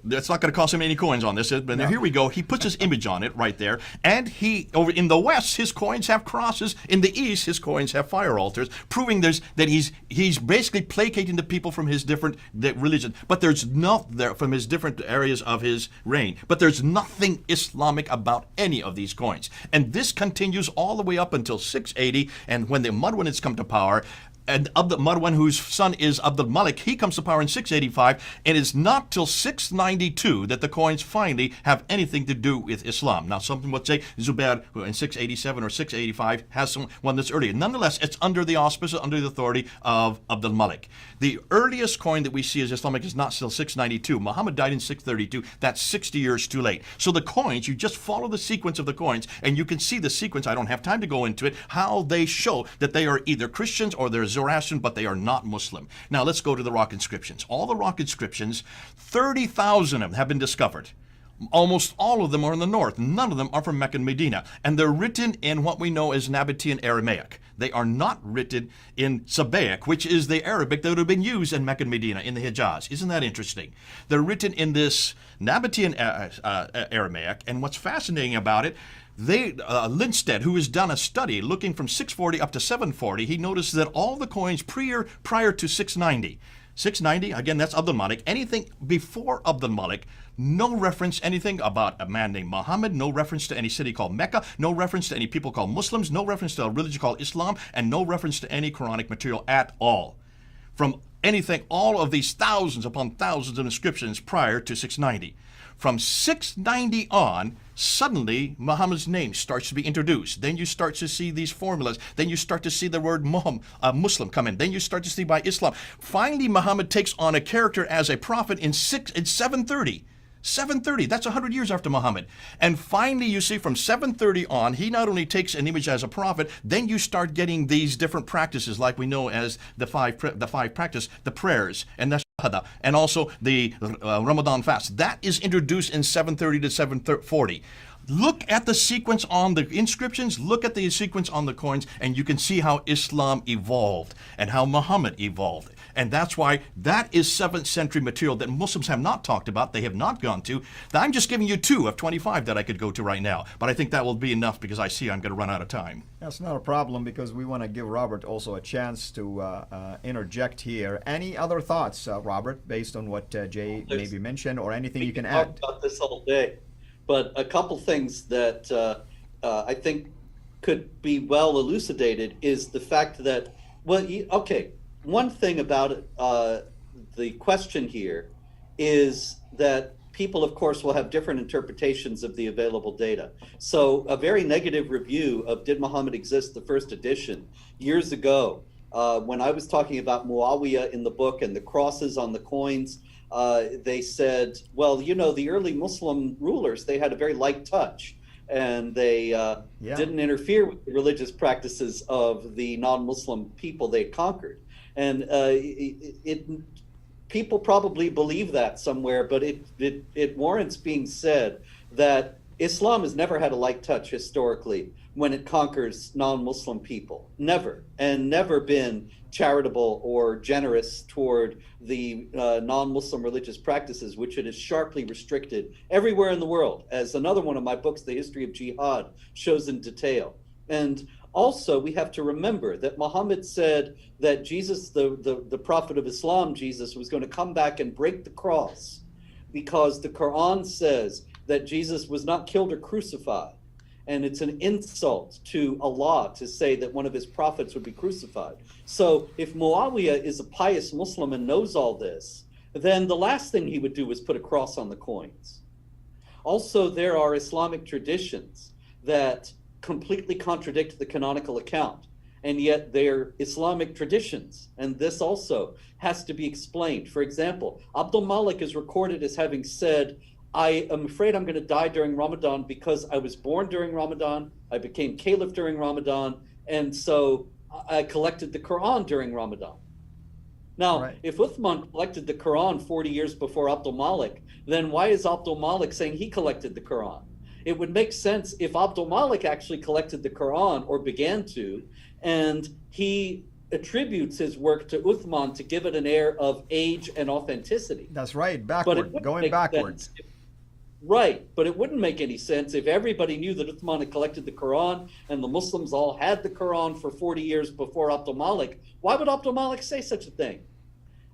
It's not going to cost him any coins on this. But here we go. He puts his image on it right there. And over in the West, his coins have crosses. In the East, his coins have fire altars, proving that he's basically placating the people from his different religions. But there's from his different areas of his reign. But there's nothing Islamic about any of these coins. And this continues all the way up until 680. And when the Mudwinids come to power, and Marwan, whose son is Abdul Malik, he comes to power in 685, and it's not till 692 that the coins finally have anything to do with Islam. Now, something would say Zubair in 687 or 685 has one that's earlier. Nonetheless, it's under the auspices, under the authority of Abdul Malik. The earliest coin that we see as Islamic is not till 692. Muhammad died in 632. That's 60 years too late. So the coins, you just follow the sequence of the coins, and you can see the sequence. I don't have time to go into it, how they show that they are either Christians or they're Zoroastrian, but they are not Muslim. Now let's go to the rock inscriptions. All the rock inscriptions, 30,000 of them have been discovered. Almost all of them are in the north. None of them are from Mecca and Medina. And they're written in what we know as Nabatean Aramaic. They are not written in Sabaic, which is the Arabic that would have been used in Mecca and Medina, in the Hijaz. Isn't that interesting? They're written in this Nabatean Aramaic, and what's fascinating about it, Lindstedt, who has done a study looking from 640 up to 740, he noticed that all the coins prior to 690, 690, again, that's Abdul Malik. Anything before Abdul Malik, no reference anything about a man named Muhammad, no reference to any city called Mecca, no reference to any people called Muslims, no reference to a religion called Islam, and no reference to any Quranic material at all. From anything, all of these thousands upon thousands of inscriptions prior to 690. From 690 on, suddenly Muhammad's name starts to be introduced. Then you start to see these formulas. Then you start to see the word Muslim come in. Then you start to see by Islam. Finally, Muhammad takes on a character as a prophet in 730. 730, that's 100 years after Muhammad. And finally, you see from 730 on, he not only takes an image as a prophet, then you start getting these different practices like we know as the five practice, the prayers, and the shahada, and also the Ramadan fast. That is introduced in 730 to 740. Look at the sequence on the inscriptions, look at the sequence on the coins, and you can see how Islam evolved and how Muhammad evolved. And that's why that is 7th century material that Muslims have not talked about, they have not gone to. I'm just giving you 2 of 25 that I could go to right now, but I think that will be enough because I see I'm going to run out of time. That's not a problem because we want to give Robert also a chance to interject here. Any other thoughts, Robert, based on what Jay maybe mentioned, or anything you can add? We can talk about this all day, but a couple things that I think could be well elucidated is the fact that, one thing about it, the question here is that people, of course, will have different interpretations of the available data. So a very negative review of Did Muhammad Exist, the first edition, years ago, when I was talking about Muawiyah in the book and the crosses on the coins, they said, well, you know, the early Muslim rulers, they had a very light touch. And they didn't interfere with the religious practices of the non-Muslim people they conquered. And people probably believe that somewhere, but it warrants being said that Islam has never had a light touch historically when it conquers non-Muslim people. Never. And never been charitable or generous toward the non-Muslim religious practices, which it is sharply restricted everywhere in the world, as another one of my books, The History of Jihad, shows in detail. And also, we have to remember that Muhammad said that Jesus, the prophet of Islam, Jesus, was going to come back and break the cross because the Quran says that Jesus was not killed or crucified. And it's an insult to Allah to say that one of his prophets would be crucified. So if Muawiyah is a pious Muslim and knows all this, then the last thing he would do is put a cross on the coins. Also, there are Islamic traditions that completely contradict the canonical account, and yet they're Islamic traditions, and this also has to be explained. For example, Abdul Malik is recorded as having said, I am afraid I'm going to die during Ramadan because I was born during Ramadan, I became caliph during Ramadan, and so I collected the Quran during Ramadan. Now, if Uthman collected the Quran 40 years before Abdul Malik, then why is Abdul Malik saying he collected the Quran? It would make sense if Abdul Malik actually collected the Quran or began to, and he attributes his work to Uthman to give it an air of age and authenticity. That's right, going backwards. Right, but it wouldn't make any sense if everybody knew that Uthman had collected the Quran and the Muslims all had the Quran for 40 years before Abdul Malik. Why would Abdul Malik say such a thing?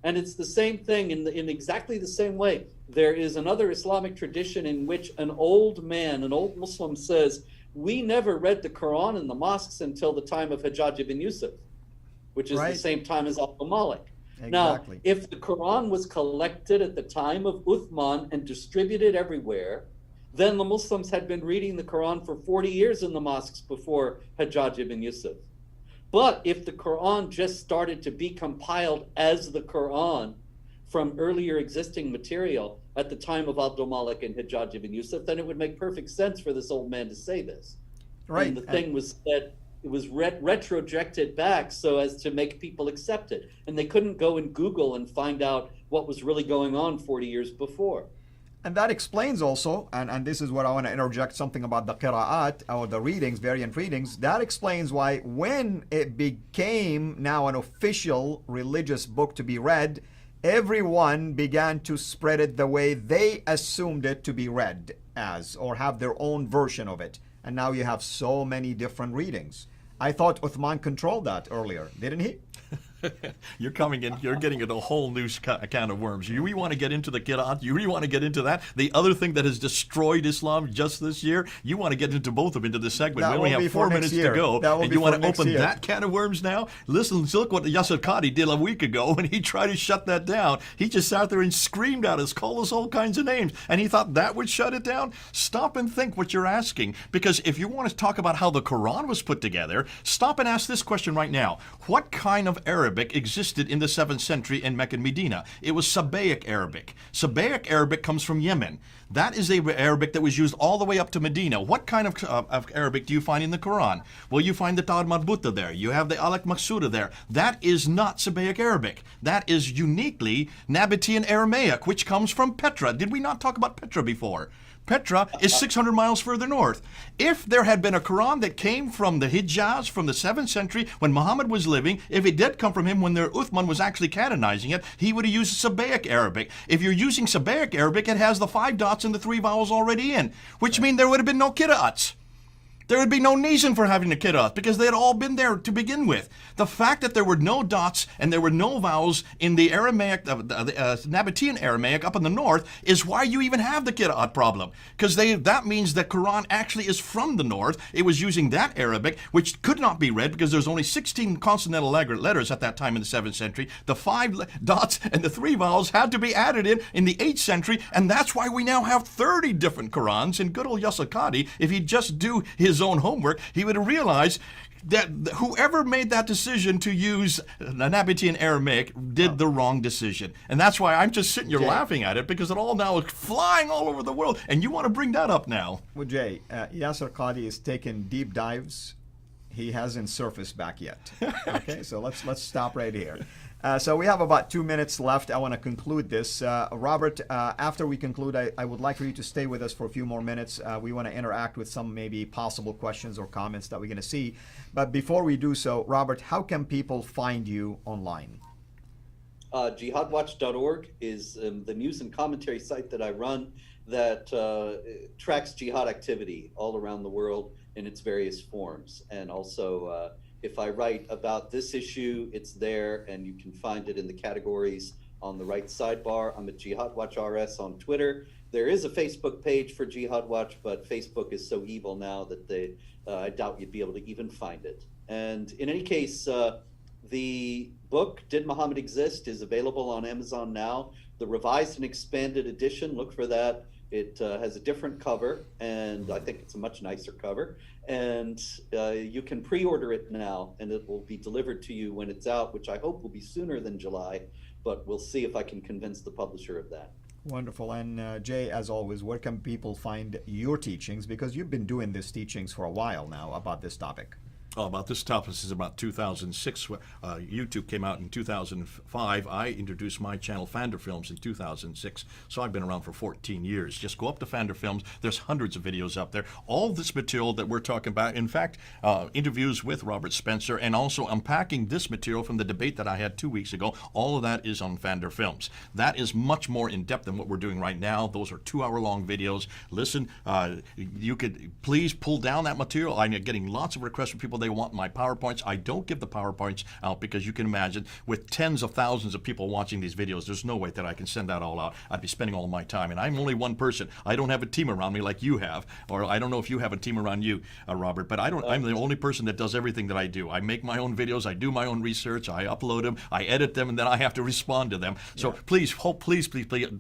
And it's the same thing in exactly the same way. There is another Islamic tradition in which an old man, an old Muslim says, we never read the Quran in the mosques until the time of Hajjaj ibn Yusuf. which is Right. the same time as Abdul Malik. Exactly. Now, if the Quran was collected at the time of Uthman and distributed everywhere, then the Muslims had been reading the Quran for 40 years in the mosques before Hajjaj ibn Yusuf. But if the Quran just started to be compiled as the Quran from earlier existing material at the time of Abdul Malik and Hajjaj ibn Yusuf, then it would make perfect sense for this old man to say this. Right. And the thing was that it was retrojected back so as to make people accept it. And they couldn't go and Google and find out what was really going on 40 years before. And that explains also, and this is what I want to interject something about the qira'at, or the readings, variant readings. That explains why when it became now an official religious book to be read, everyone began to spread it the way they assumed it to be read as, or have their own version of it. And now you have so many different readings. I thought Uthman controlled that earlier, didn't he? You're coming in, you're getting into a whole new can of worms. You really want to get into the Qur'an? You really want to get into that? The other thing that has destroyed Islam just this year? You want to get into both of them into this segment. That We only will be have for 4 next minutes year. to go. That will And be you want for to next open year. that can of worms now? Listen, look what Yasser Qadi did a week ago when he tried to shut that down. He just sat there and screamed at us, called us all kinds of names, and he thought that would shut it down? Stop and think what you're asking, because if you want to talk about how the Quran was put together, stop and ask this question right now. What kind of Arabic existed in the 7th century in Mecca and Medina? It was Sabaic Arabic. Sabaic Arabic comes from Yemen. That is the Arabic that was used all the way up to Medina. What kind of Arabic do you find in the Quran? Well, you find the Ta'ad Marbuta there. You have the Alak Maksuda there. That is not Sabaic Arabic. That is uniquely Nabatean Aramaic, which comes from Petra. Did we not talk about Petra before? Petra is 600 miles further north. If there had been a Quran that came from the Hijaz from the 7th century when Muhammad was living, if it did come from him when Uthman was actually canonizing it, he would have used Sabaic Arabic. If you're using Sabaic Arabic, it has the 5 dots and the 3 vowels already in, which means there would have been no qira'ats. There would be no reason for having a qira'at because they had all been there to begin with. The fact that there were no dots and there were no vowels in the Aramaic, Nabatean Aramaic up in the north is why you even have the qira'at problem. Because that means that Quran actually is from the north. It was using that Arabic, which could not be read because there's only 16 consonantal letters at that time in the 7th century. The 5 dots and the 3 vowels had to be added in the 8th century, and that's why we now have 30 different Qurans. And good old Yasser Qadi, if he'd just do his own homework, he would have realized that whoever made that decision to use Nabatean Aramaic did the wrong decision. And that's why I'm just sitting here laughing at it, because it all now is flying all over the world. And you want to bring that up now. Well, Jay, Yasser Qadi is taking deep dives. He hasn't surfaced back yet. Okay, so let's stop right here. So we have about 2 minutes left. I want to conclude this. Robert, after we conclude, I would like for you to stay with us for a few more minutes. We want to interact with some maybe possible questions or comments that we're going to see. But before we do so, Robert, how can people find you online? Jihadwatch.org is the news and commentary site that I run that tracks jihad activity all around the world in its various forms. And also, if I write about this issue, it's there, and you can find it in the categories on the right sidebar. I'm at Jihad Watch RS on Twitter. There is a Facebook page for Jihad Watch, but Facebook is so evil now that I doubt you'd be able to even find it. And in any case, the book, Did Muhammad Exist?, is available on Amazon now. The revised and expanded edition, look for that. It has a different cover, and I think it's a much nicer cover. And you can pre-order it now, and it will be delivered to you when it's out, which I hope will be sooner than July, but we'll see if I can convince the publisher of that. Wonderful. And Jay, as always, where can people find your teachings? Because you've been doing these teachings for a while now about this topic. Oh, about this topic, this is about 2006. YouTube came out in 2005. I introduced my channel, Fander Films, in 2006. So I've been around for 14 years. Just go up to Fander Films. There's hundreds of videos up there. All this material that we're talking about, in fact, interviews with Robert Spencer, and also unpacking this material from the debate that I had 2 weeks ago, all of that is on Fander Films. That is much more in-depth than what we're doing right now. Those are 2-hour-long videos. Listen, you could please pull down that material. I'm getting lots of requests from people people, they want my PowerPoints. I don't give the PowerPoints out because you can imagine with tens of thousands of people watching these videos, there's no way that I can send that all out. I'd be spending all of my time, and I'm only one person. I don't have a team around me like you have, or I don't know if you have a team around you, Robert, but I'm the only person that does everything that I do. I make my own videos, I do my own research, I upload them, I edit them, and then I have to respond to them. So please, please,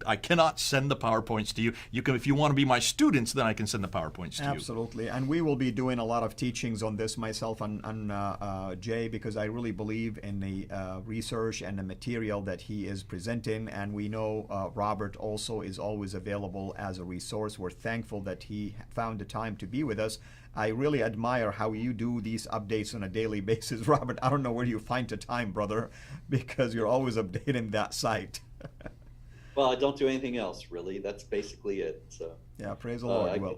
I cannot send the PowerPoints to you. You can, if you want to be my students, then I can send the PowerPoints to you. Absolutely, and we will be doing a lot of teachings on this, myself and Jay, because I really believe in the research and the material that he is presenting, and we know Robert also is always available as a resource. We're thankful that he found the time to be with us. I really admire how you do these updates on a daily basis, Robert. I don't know where you find the time, brother, because you're always updating that site. Well, I don't do anything else, really. That's basically it. So yeah, praise the Lord.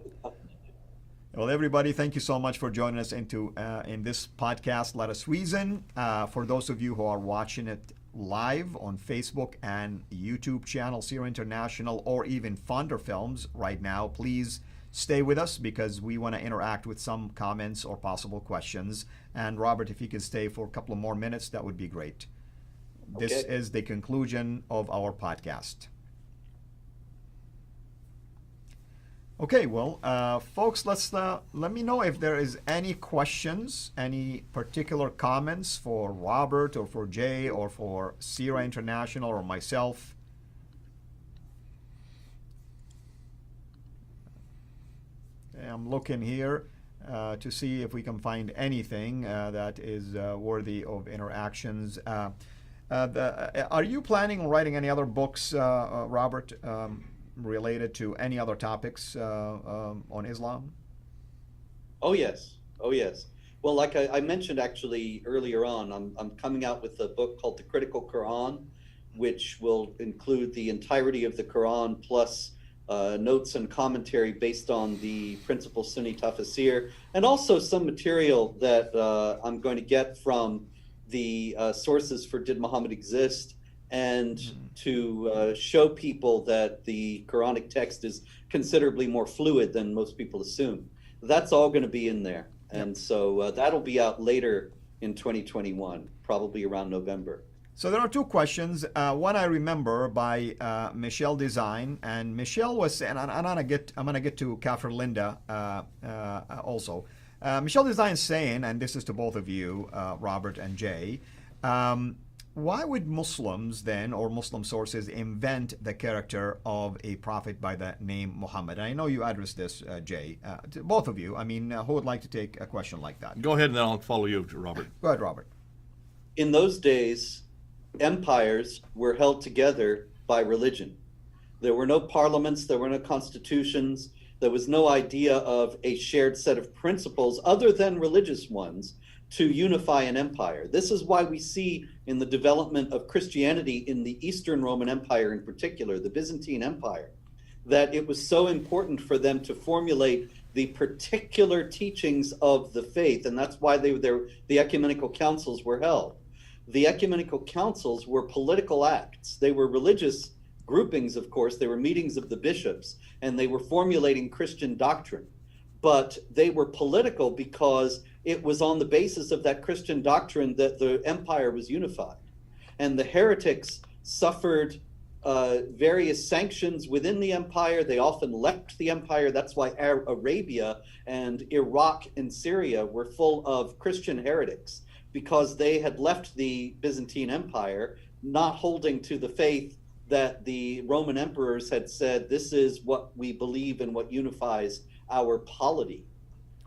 Well, everybody, thank you so much for joining us in this podcast, Let Us Reason. For those of you who are watching it live on Facebook and YouTube channel, Sierra International, or even Fonder Films right now, please stay with us because we want to interact with some comments or possible questions. And Robert, if you could stay for a couple of more minutes, that would be great. Okay. This is the conclusion of our podcast. Okay, well, folks, let me know if there is any questions, any particular comments for Robert or for Jay or for Sierra International or myself. I'm looking here to see if we can find anything that is worthy of interactions. Are you planning on writing any other books, Robert, related to any other topics on Islam? Oh yes, oh yes. Well, like I mentioned actually earlier on, I'm coming out with a book called The Critical Quran, which will include the entirety of the Quran plus notes and commentary based on the principal Sunni tafsir, and also some material that I'm going to get from the sources for Did Muhammad Exist, and to show people that the Quranic text is considerably more fluid than most people assume. That's all going to be in there. And so that'll be out later in 2021, probably around November. So there are two questions. One I remember by Michelle Design, and Michelle was saying, and I'm gonna get to Kafir Linda also. Michelle Design is saying, and this is to both of you, Robert and Jay, why would Muslims then, or Muslim sources, invent the character of a prophet by the name Muhammad? And I know you addressed this, Jay, to both of you. I mean, who would like to take a question like that? Go ahead, and then I'll follow you, Robert. Go ahead, Robert. In those days, empires were held together by religion. There were no parliaments, there were no constitutions, there was no idea of a shared set of principles other than religious ones to unify an empire. This is why we see in the development of Christianity in the Eastern Roman Empire in particular, the Byzantine Empire, that it was so important for them to formulate the particular teachings of the faith, and that's why the ecumenical councils were held. The ecumenical councils were political acts. They were religious groupings, of course. They were meetings of the bishops, and they were formulating Christian doctrine. But they were political because it was on the basis of that Christian doctrine that the empire was unified. And the heretics suffered various sanctions within the empire. They often left the empire. That's why Arabia and Iraq and Syria were full of Christian heretics, because they had left the Byzantine Empire, not holding to the faith that the Roman emperors had said, this is what we believe and what unifies our polity.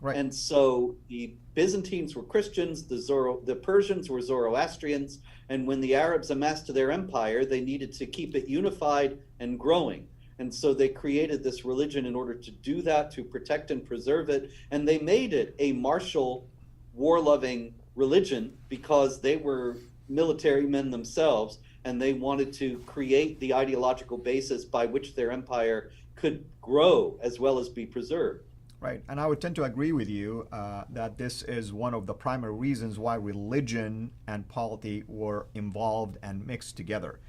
Right. And so the Byzantines were Christians, the Persians were Zoroastrians, and when the Arabs amassed their empire, they needed to keep it unified and growing. And so they created this religion in order to do that, to protect and preserve it, and they made it a martial, war-loving religion because they were military men themselves, and they wanted to create the ideological basis by which their empire could grow as well as be preserved. Right, and I would tend to agree with you that this is one of the primary reasons why religion and polity were involved and mixed together.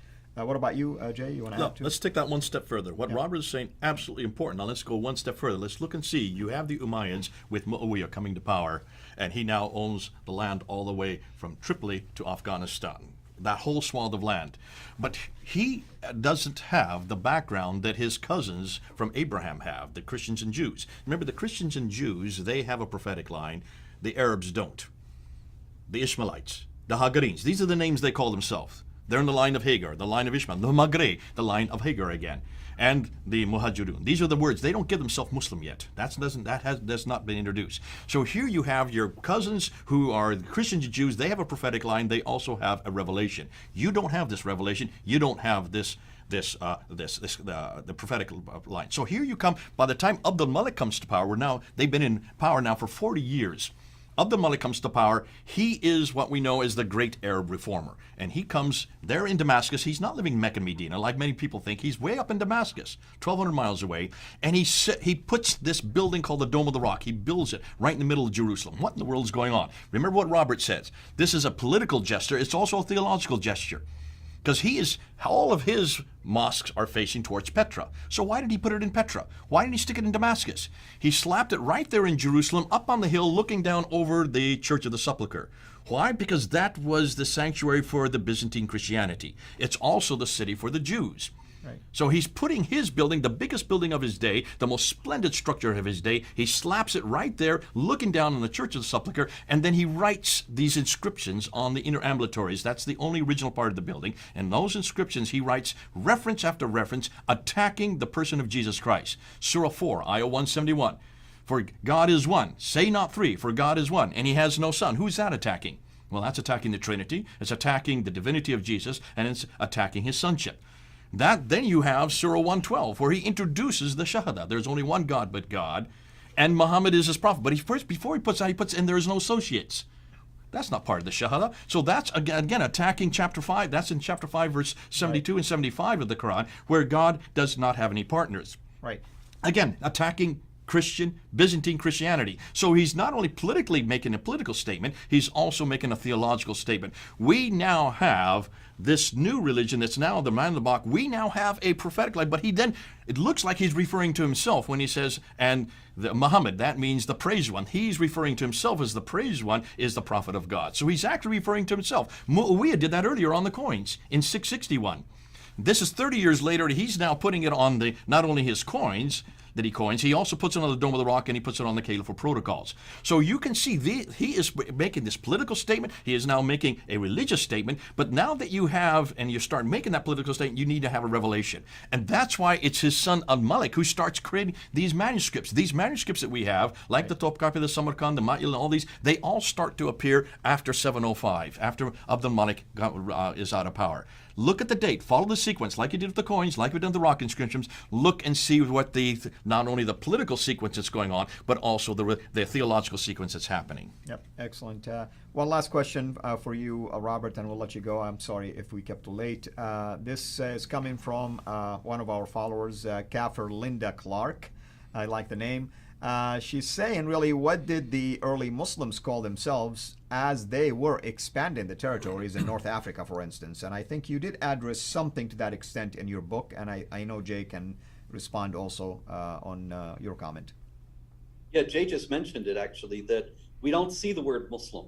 What about you, Jay? You want to No, add to? let's take that one step further. What Yeah. Robert is saying, absolutely important. Now let's go one step further. Let's look and see. You have the Umayyads with Muawiyah coming to power, and he now owns the land all the way from Tripoli to Afghanistan, that whole swath of land. But he doesn't have the background that his cousins from Abraham have, the Christians and Jews. Remember, the Christians and Jews, they have a prophetic line. The Arabs don't. The Ishmaelites, the Hagarins, these are the names they call themselves. They're in the line of Hagar, the line of Ishmael, the Maghreb, the line of Hagar again, and the Muhajirun. These are the words. They don't give themselves Muslim yet. That has not been introduced. So here you have your cousins who are Christians and Jews. They have a prophetic line. They also have a revelation. You don't have this revelation. You don't have the prophetic line. So here you come. By the time Abdul Malik comes to power, they've been in power now for 40 years. Abdul Malik comes to power. He is what we know as the great Arab reformer. And he comes there in Damascus. He's not living in Mecca and Medina like many people think. He's way up in Damascus, 1,200 miles away. And he puts this building called the Dome of the Rock. He builds it right in the middle of Jerusalem. What in the world is going on? Remember what Robert says. This is a political gesture. It's also a theological gesture. Because all of his mosques are facing towards Petra. So why did he put it in Petra? Why didn't he stick it in Damascus? He slapped it right there in Jerusalem, up on the hill, looking down over the Church of the Sepulchre. Why? Because that was the sanctuary for the Byzantine Christianity. It's also the city for the Jews. Right. So he's putting his building, the biggest building of his day, the most splendid structure of his day, he slaps it right there, looking down on the Church of the Sepulchre, and then he writes these inscriptions on the inner ambulatories. That's the only original part of the building. And those inscriptions, he writes reference after reference, attacking the person of Jesus Christ. Surah 4, Ayah 171. For God is one. Say not three, for God is one. And he has no son. Who's that attacking? Well, that's attacking the Trinity. It's attacking the divinity of Jesus, and it's attacking his sonship. Then you have Surah 112, where he introduces the Shahada. There's only one God but God, and Muhammad is his prophet. But before he puts in there is no associates. That's not part of the Shahada. So that's, again, attacking chapter 5. That's in chapter 5, verse 72 and 75 of the Quran, where God does not have any partners. Right. Again, attacking Byzantine Christianity. So he's not only politically making a political statement, he's also making a theological statement. We now have this new religion that's now the man in the box. We now have a prophetic line, but it looks like he's referring to himself when he says, and Muhammad, that means the praised one. He's referring to himself as the praised one is the prophet of God. So he's actually referring to himself. Muawiyah did that earlier on the coins in 661. This is 30 years later. He's now putting it on not only his coins that he coins, he also puts it on the Dome of the Rock, and he puts it on the Caliphal protocols. So you can see he is making this political statement. He is now making a religious statement. But now that you start making that political statement, you need to have a revelation. And that's why it's his son Al-Malik who starts creating these manuscripts. These manuscripts that we have, like the Topkapi, the Samarkand, the Ma'il, and all these, they all start to appear after 705, after Abdul Malik is out of power. Look at the date. Follow the sequence like you did with the coins, like we did with the rock inscriptions. Look and see what not only the political sequence that's going on, but also the theological sequence that's happening. Yep, excellent. One last question for you, Robert, and we'll let you go. I'm sorry if we kept you late. This is coming from one of our followers, Kafir Linda Clark. I like the name. She's saying, really, what did the early Muslims call themselves as they were expanding the territories in North Africa, for instance? And I think you did address something to that extent in your book, and I know Jay can respond also on your comment. Yeah, Jay just mentioned it, actually, that we don't see the word Muslim.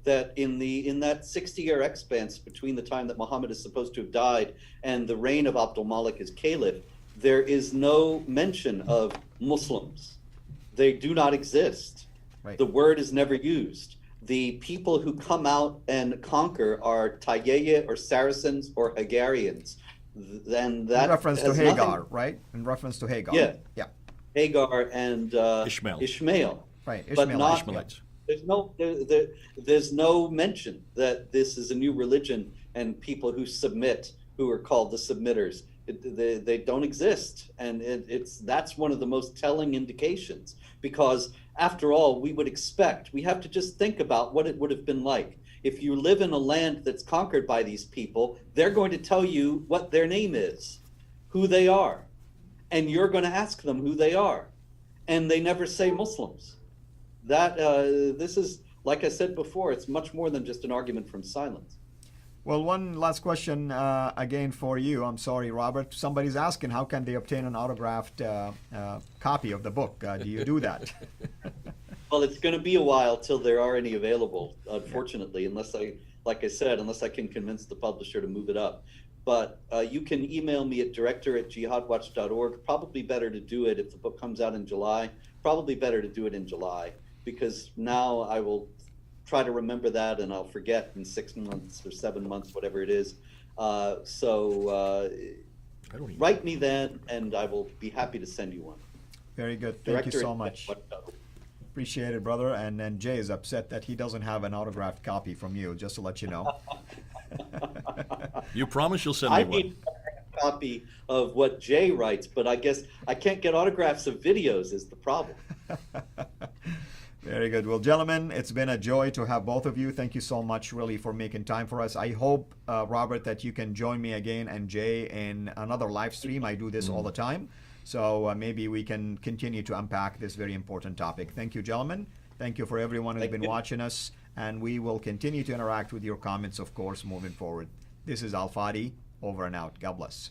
That in that 60-year expanse between the time that Muhammad is supposed to have died and the reign of Abdul Malik as caliph, there is no mention of Muslims. They do not exist. Right. The word is never used. The people who come out and conquer are Tayyeye or Saracens or Hagarians. Then that in reference to Hagar, nothing... right? In reference to Hagar. Yeah. Yeah. Hagar and Ishmael. Right. But not Ishmaelites. There's no mention that this is a new religion and people who submit, who are called the submitters. They don't exist, and that's one of the most telling indications, because after all, we have to just think about what it would have been like if you live in a land that's conquered by these people. They're going to tell you what their name is, who they are, and you're going to ask them who they are, and they never say Muslims. This is, like I said before, it's much more than just an argument from silence. Well, one last question again for you. I'm sorry, Robert. Somebody's asking how can they obtain an autographed copy of the book? Do you do that? Well, it's going to be a while till there are any available, unfortunately, like I said, unless I can convince the publisher to move it up. But you can email me at director@jihadwatch.org. Probably better to do it if the book comes out in July. Probably better to do it in July, because now I will try to remember that and I'll forget in 6 months or 7 months, whatever it is. Write me then, and I will be happy to send you one. Very good. Thank you so much. Appreciate it, brother. And then Jay is upset that he doesn't have an autographed copy from you, just to let you know. You promise you'll send me I one? need a copy of what Jay writes, but I guess I can't get autographs of videos is the problem. Very good. Well, gentlemen, it's been a joy to have both of you. Thank you so much, really, for making time for us. I hope, Robert, that you can join me again and Jay in another live stream. I do this all the time. So maybe we can continue to unpack this very important topic. Thank you, gentlemen. Thank you for everyone who's been watching us. And we will continue to interact with your comments, of course, moving forward. This is Al Fadi, over and out. God bless.